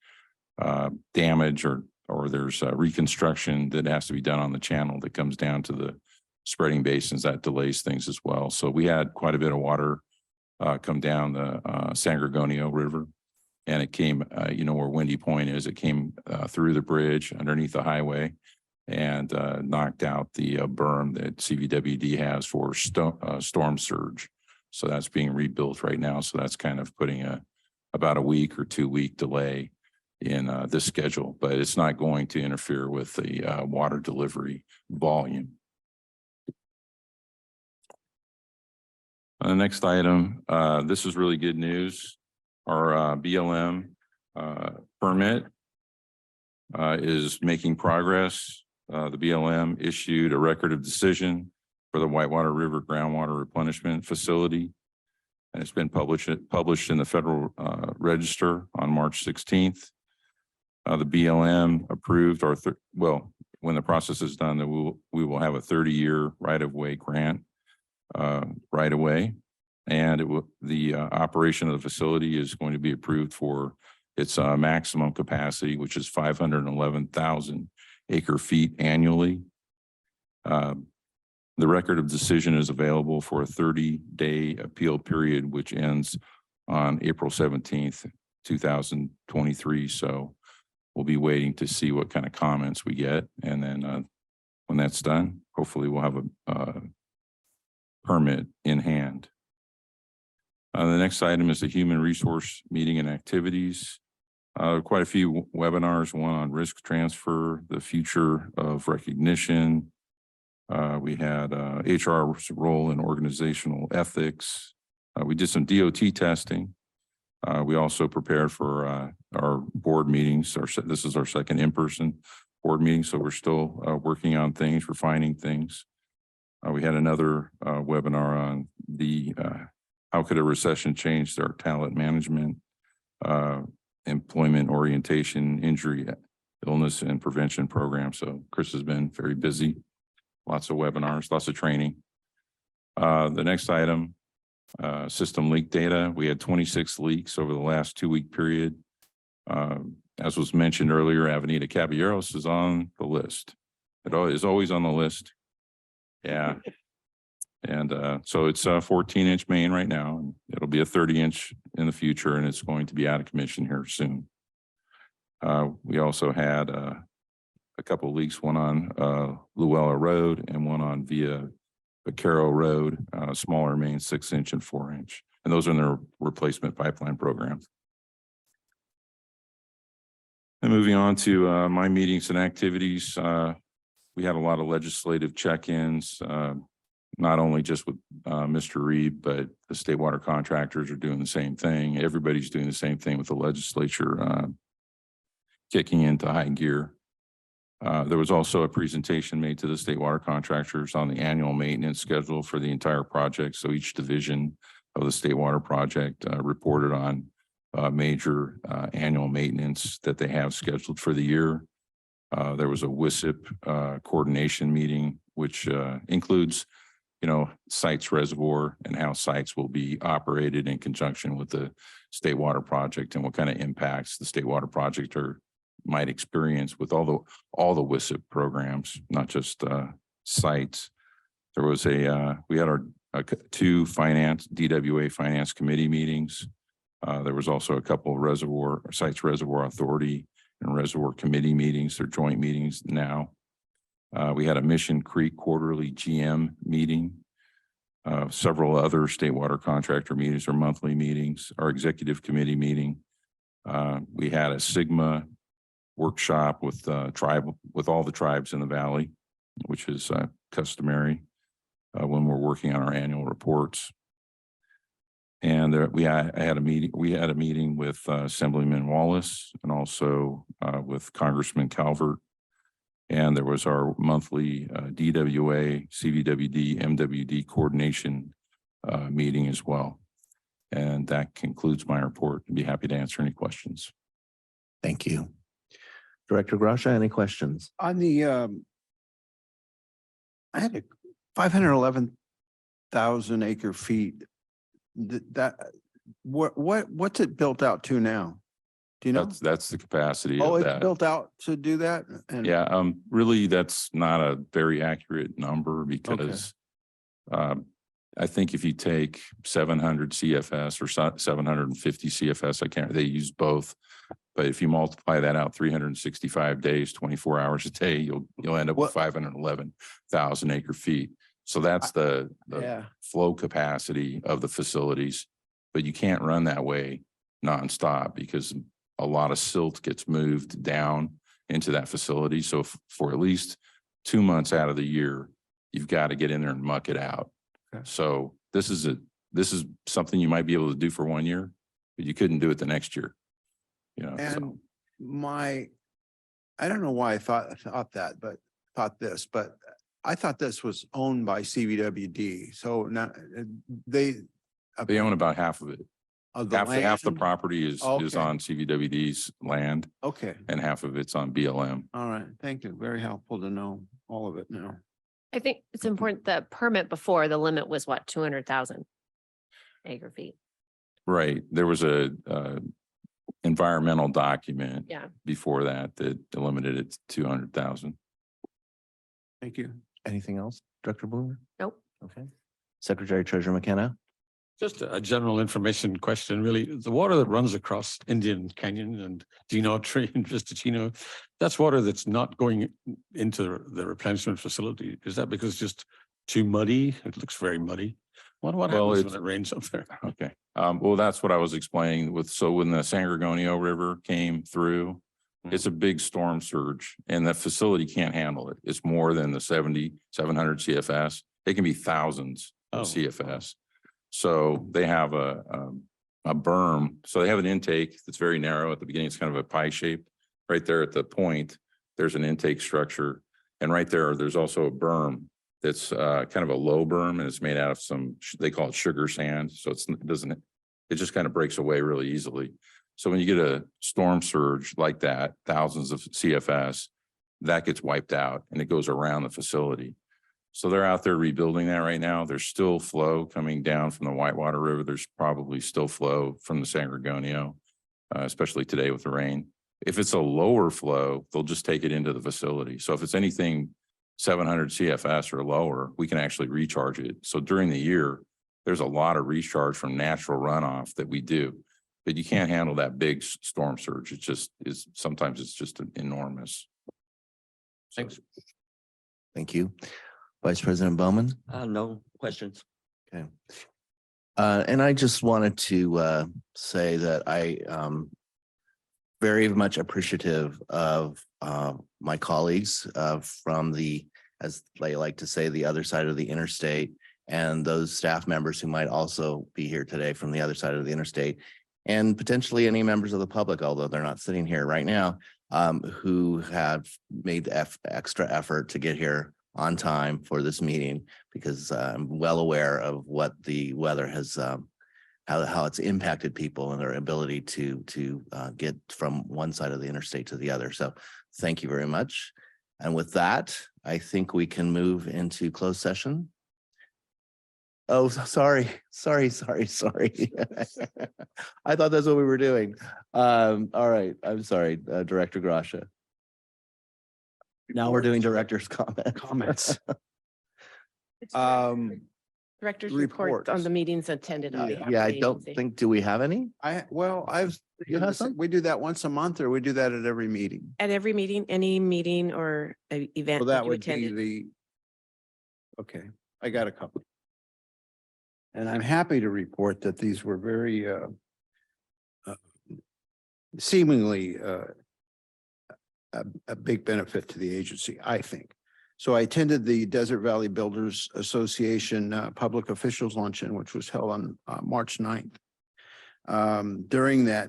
damage or there's reconstruction that has to be done on the channel that comes down to the spreading basins, that delays things as well. So we had quite a bit of water come down the San Gorgonio River. And it came, where Windy Point is, it came through the bridge underneath the highway and knocked out the berm that CVWD has for storm surge. So that's being rebuilt right now. So that's kind of putting about a week or 2 week delay in this schedule, but it's not going to interfere with the water delivery volume. The next item, this is really good news. Our BLM permit is making progress. The BLM issued a record of decision for the Whitewater River groundwater replenishment facility, and it's been published in the Federal Register on March 16th. The BLM approved our when the process is done, that we will have a 30-year right-of-way grant right away. And the operation of the facility is going to be approved for its maximum capacity, which is 511,000 acre feet annually. The record of decision is available for a 30-day appeal period, which ends on April 17th, 2023. So we'll be waiting to see what kind of comments we get. And then when that's done, hopefully we'll have a permit in hand. The next item is the human resource meeting and activities. Quite a few webinars, one on risk transfer, the future of recognition. We had HR's role in organizational ethics. We did some DOT testing. We also prepared for our board meetings. This is our second in-person board meeting, so we're still working on things, refining things. We had another webinar on the how could a recession change their talent management, employment orientation, injury, illness, and prevention program. So Chris has been very busy. Lots of webinars, lots of training. The next item, system leak data. We had 26 leaks over the last 2-week period. As was mentioned earlier, Avenida Caballeros is on the list. It is always on the list. Yeah. And so it's a 14-inch main right now, and it'll be a 30-inch in the future, and it's going to be out of commission here soon. We also had a couple of leaks, one on Luella Road and one on Via Vaquero Road, smaller main, 6-inch and 4-inch. And those are in their replacement pipeline program. And moving on to my meetings and activities, we had a lot of legislative check-ins, not only just with Mr. Reed, but the state water contractors are doing the same thing. Everybody's doing the same thing with the legislature kicking into high gear. There was also a presentation made to the state water contractors on the annual maintenance schedule for the entire project. So each division of the state water project reported on major annual maintenance that they have scheduled for the year. There was a WISIP coordination meeting, which includes, sites reservoir and how sites will be operated in conjunction with the state water project and what kind of impacts the state water project might experience with all the WISIP programs, not just sites. There was we had our 2 DWA finance committee meetings. There was also a couple of sites reservoir authority and reservoir committee meetings. They're joint meetings now. We had a Mission Creek quarterly GM meeting. Several other state water contractor meetings or monthly meetings, our executive committee meeting. We had a Sigma workshop with all the tribes in the valley, which is customary when we're working on our annual reports. And we had a meeting with Assemblyman Wallace and also with Congressman Calvert. And there was our monthly DWA, CVWD, MWD coordination meeting as well. And that concludes my report. I'd be happy to answer any questions. Thank you. Director Grasha, any questions? On the, I had a 511,000 acre feet. What's it built out to now? Do you know? That's the capacity Oh, of it's that. built out to do that? And Yeah, really, that's not a very accurate number because I think if you take 700 CFS or 750 CFS, they use both. But if you multiply that out 365 days, 24 hours a day, you'll end up with 511,000 acre feet. So that's the flow capacity of the facilities, but you can't run that way nonstop because a lot of silt gets moved down into that facility. So for at least 2 months out of the year, you've got to get in there and muck it out. Okay. So this is something you might be able to do for 1 year, but you couldn't do it the next year. And I don't know why I thought this, but I thought this was owned by CVWD. So now they own about half of it. Half the property is on Okay. CVWD's land Okay. and half of it's on BLM. All right. Thank you. Very helpful to know all of it now. I think it's important, the permit before the limit was what, 200,000 acre feet. Right. There was a environmental document before that limited it to 200,000. Thank you. Anything else, Director Bloomer? Nope. Okay. Secretary Treasurer McKenna. Just a general information question, really. The water that runs across Indian Canyon and Gino Tree and Vistachino, that's water that's not going into the replenishment facility. Is that because it's just too muddy? It looks very muddy. What Well, happens when it's- it rains up there? Okay, well, that's what I was explaining with, so when the San Gorgonio River came through, it's a big storm surge and the facility can't handle it. It's more than the 700 CFS. It can be thousands Oh, of CFS. So they have a berm. So they have an intake that's very narrow at the beginning. It's kind of a pie shape. Right there at the point, there's an intake structure. And right there, there's also a berm that's kind of a low berm and it's made out of some, they call it sugar sand. So it just kind of breaks away really easily. So when you get a storm surge like that, thousands of CFS, that gets wiped out and it goes around the facility. So they're out there rebuilding that right now. There's still flow coming down from the Whitewater River. There's probably still flow from the San Gorgonio, especially today with the rain. If it's a lower flow, they'll just take it into the facility. So if it's anything 700 CFS or lower, we can actually recharge it. So during the year, there's a lot of recharge from natural runoff that we do, but you can't handle that big storm surge. It just is, sometimes it's just enormous. Thanks. Thank you. Vice President Bowman. No questions. Okay. And I just wanted to say that I very much appreciative of my colleagues from the, as they like to say, the other side of the interstate, and those staff members who might also be here today from the other side of the interstate, and potentially any members of the public, although they're not sitting here right now, who have made the extra effort to get here on time for this meeting, because I'm well aware of what the weather has, how it's impacted people and their ability to get from one side of the interstate to the other. So thank you very much. And with that, I think we can move into closed session. Oh, sorry. I thought that's what we were doing. All right. I'm sorry, Director Gracia. Now we're doing director's comments. Director's reports on reports. the meetings attended. on behalf of Yeah, I the don't agency. think, do we have any? You have some? We do that once a month, or we do that at every meeting? At every meeting, any meeting or event Well, that that you would be attended. okay, I got a couple. And I'm happy to report that these were very seemingly a big benefit to the agency, I think. So I attended the Desert Valley Builders Association Public Officials Luncheon, which was held on March 9th. During that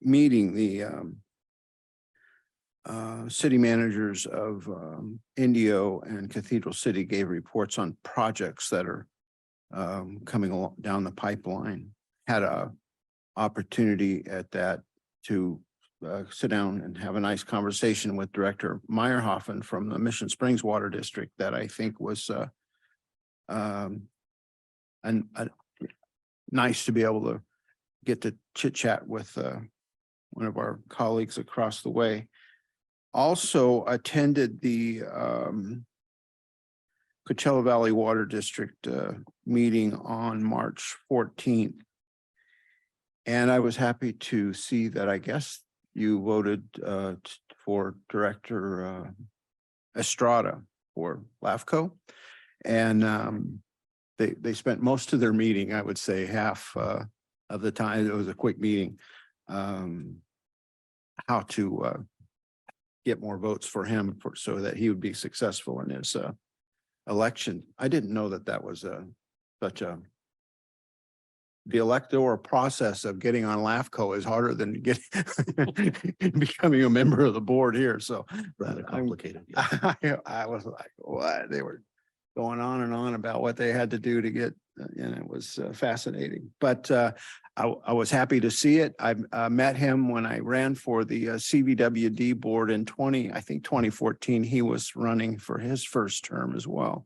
meeting, the city managers of Indio and Cathedral City gave reports on projects that are coming along down the pipeline. Had a opportunity at that to sit down and have a nice conversation with Director Meyerhoffen from the Mission Springs Water District that I think was nice to be able to get to chit chat with one of our colleagues across the way. Also attended the Coachella Valley Water District meeting on March 14th. And I was happy to see that I guess you voted for Director Estrada for LAFCO. And they spent most of their meeting, I would say half of the time, it was a quick meeting, how to get more votes for him so that he would be successful in his election. I didn't know that was such a the electoral process of getting on LAFCO is harder than becoming a member of the board here. So Rather complicated. I was like, what? They were going on and on about what they had to do to get, and it was fascinating. But I was happy to see it. I met him when I ran for the CVWD board in 2014. He was running for his first term as well.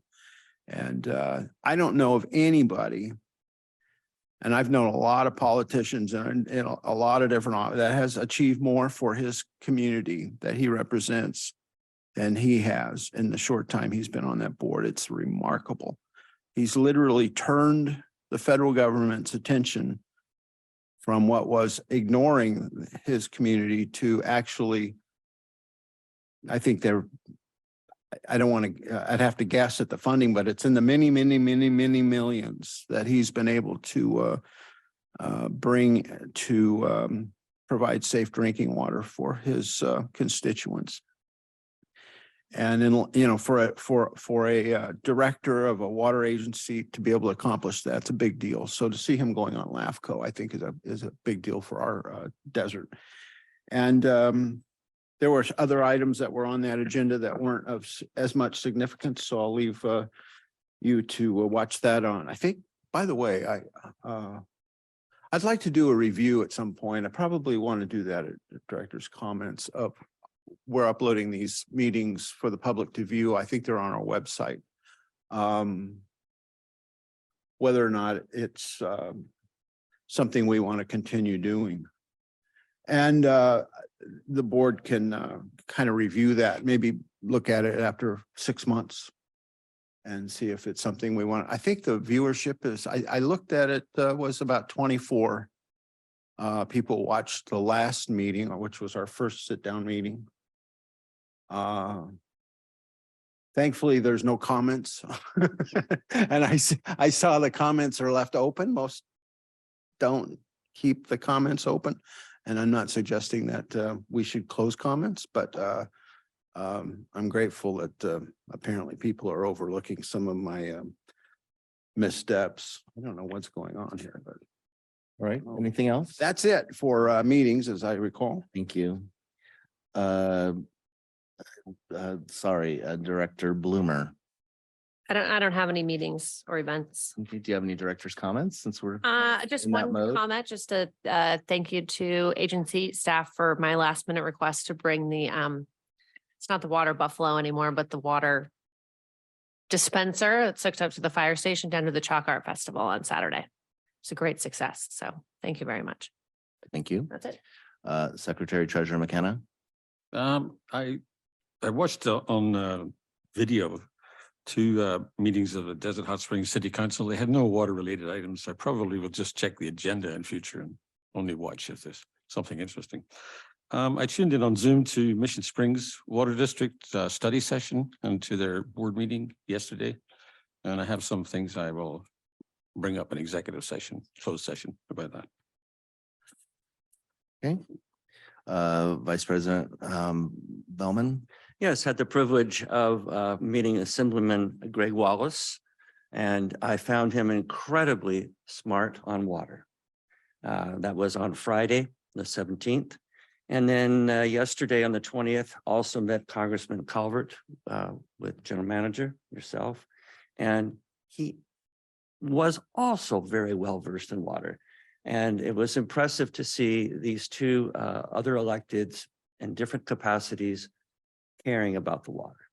And I don't know of anybody, and I've known a lot of politicians and a lot of different, that has achieved more for his community that he represents than he has in the short time he's been on that board. It's remarkable. He's literally turned the federal government's attention from what was ignoring his community to actually, I think I don't want to, I'd have to guess at the funding, but it's in the many, many, many, many millions that he's been able to bring to provide safe drinking water for his constituents. And in, for a director of a water agency to be able to accomplish that, it's a big deal. So to see him going on LAFCO, I think is a big deal for our desert. And there were other items that were on that agenda that weren't of as much significance. So I'll leave you to watch that on. I think, by the way, I'd like to do a review at some point. I probably want to do that at the director's comments of we're uploading these meetings for the public to view. I think they're on our website. Whether or not it's something we want to continue doing. And the board can kind of review that, maybe look at it after 6 months and see if it's something we want. I think the viewership is, I looked at it, was about 24 people watched the last meeting, which was our first sit-down meeting. Thankfully, there's no comments. And I saw the comments are left open. Most don't keep the comments open. And I'm not suggesting that we should close comments, but I'm grateful that apparently people are overlooking some of my missteps. I don't know what's going on here, but. All right, anything else? That's it for meetings, as I recall. Thank you. Sorry, Director Bloomer. I don't have any meetings or events. Do you have any director's comments since we're? Just in that one mode? comment, just a thank you to agency staff for my last minute request to bring the it's not the water buffalo anymore, but the water dispenser that's hooked up to the fire station down to the Chalk Art Festival on Saturday. It's a great success. So thank you very much. Thank you. That's it. Secretary Treasurer McKenna. I watched on video 2 meetings of the Desert Hot Springs City Council. They had no water related items. I probably will just check the agenda in future and only watch if there's something interesting. I tuned in on Zoom to Mission Springs Water District study session and to their board meeting yesterday. And I have some things I will bring up in executive session, closed session about that. Okay. Vice President Bellman. Yes, had the privilege of meeting Assemblyman Greg Wallace, and I found him incredibly smart on water. That was on Friday, the 17th. And then yesterday on the 20th, also met Congressman Calvert with General Manager, yourself, and he was also very well versed in water. And it was impressive to see these 2 other electeds in different capacities caring about the water.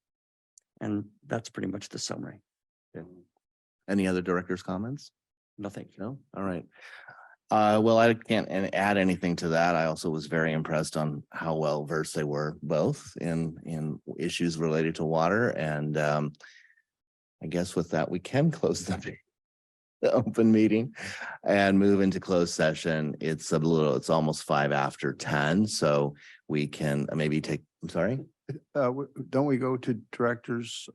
And that's pretty much the summary. Any other director's comments? Nothing. No? All right. Well, I can't add anything to that. I also was very impressed on how well versed they were both in issues related to water. And I guess with that, we can close the open meeting and move into closed session. It's almost 5 after 10. So we can maybe take, I'm sorry. Don't we go to directors?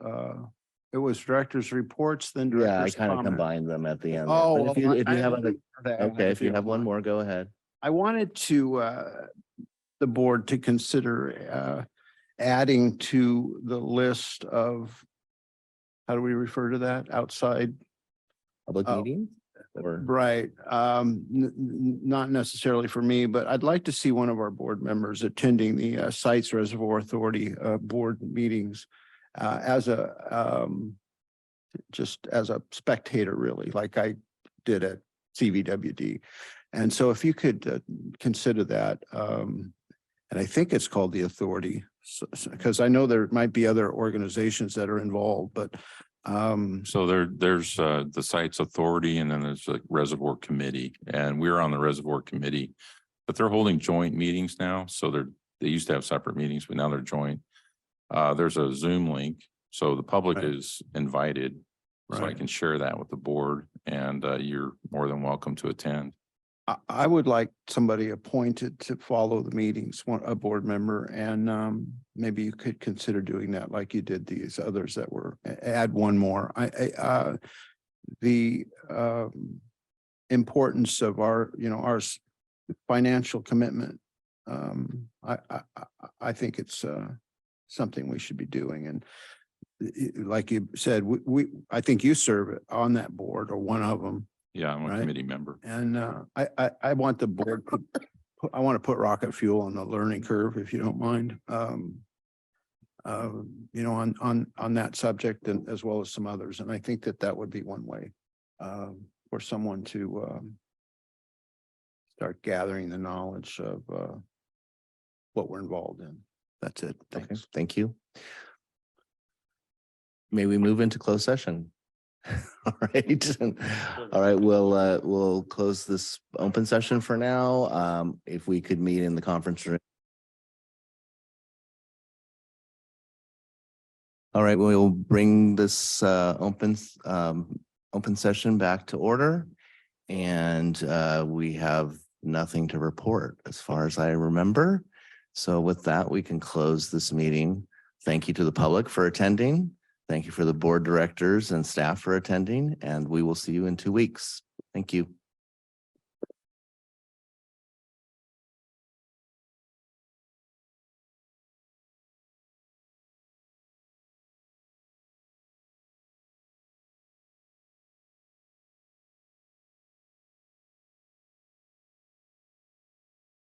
It was directors' reports, then Yeah, I directors' kind of comment. combined them at the end. Oh, But if you I have didn't other, remember that. okay, if you you have don't one mind. more, go ahead. I wanted to the board to consider adding to the list of, how do we refer to that? Outside, Public Oh. meeting? Or, right? Not necessarily for me, but I'd like to see one of our board members attending the Sites Reservoir Authority board meetings as a just as a spectator, really, like I did at CVWD. And so if you could consider that, and I think it's called the authority, because I know there might be other organizations that are involved, but So there's the Sites Authority, and then there's a Reservoir Committee, and we're on the Reservoir Committee, but they're holding joint meetings now. So they used to have separate meetings, but now they're joint. There's a Zoom link, so the public Right. is invited. So I Right. can share that with the board, and you're more than welcome to attend. I would like somebody appointed to follow the meetings, a board member, and maybe you could consider doing that like you did these others that were, add one more. The importance of our, our financial commitment. I think it's something we should be doing. And like you said, I think you serve on that board or one of them. Yeah, I'm a Right. committee member. And I want the board, I want to put rocket fuel on the learning curve, if you don't mind. On that subject and as well as some others. And I think that would be one way for someone to start gathering the knowledge of what we're involved in. That's it. Okay, Thanks. thank you. May we move into closed session? All right. All right, we'll close this open session for now. If we could meet in the conference room. All right, we'll bring this open session back to order. And we have nothing to report as far as I remember. So with that, we can close this meeting. Thank you to the public for attending. Thank you for the board directors and staff for attending, and we will see you in 2 weeks. Thank you.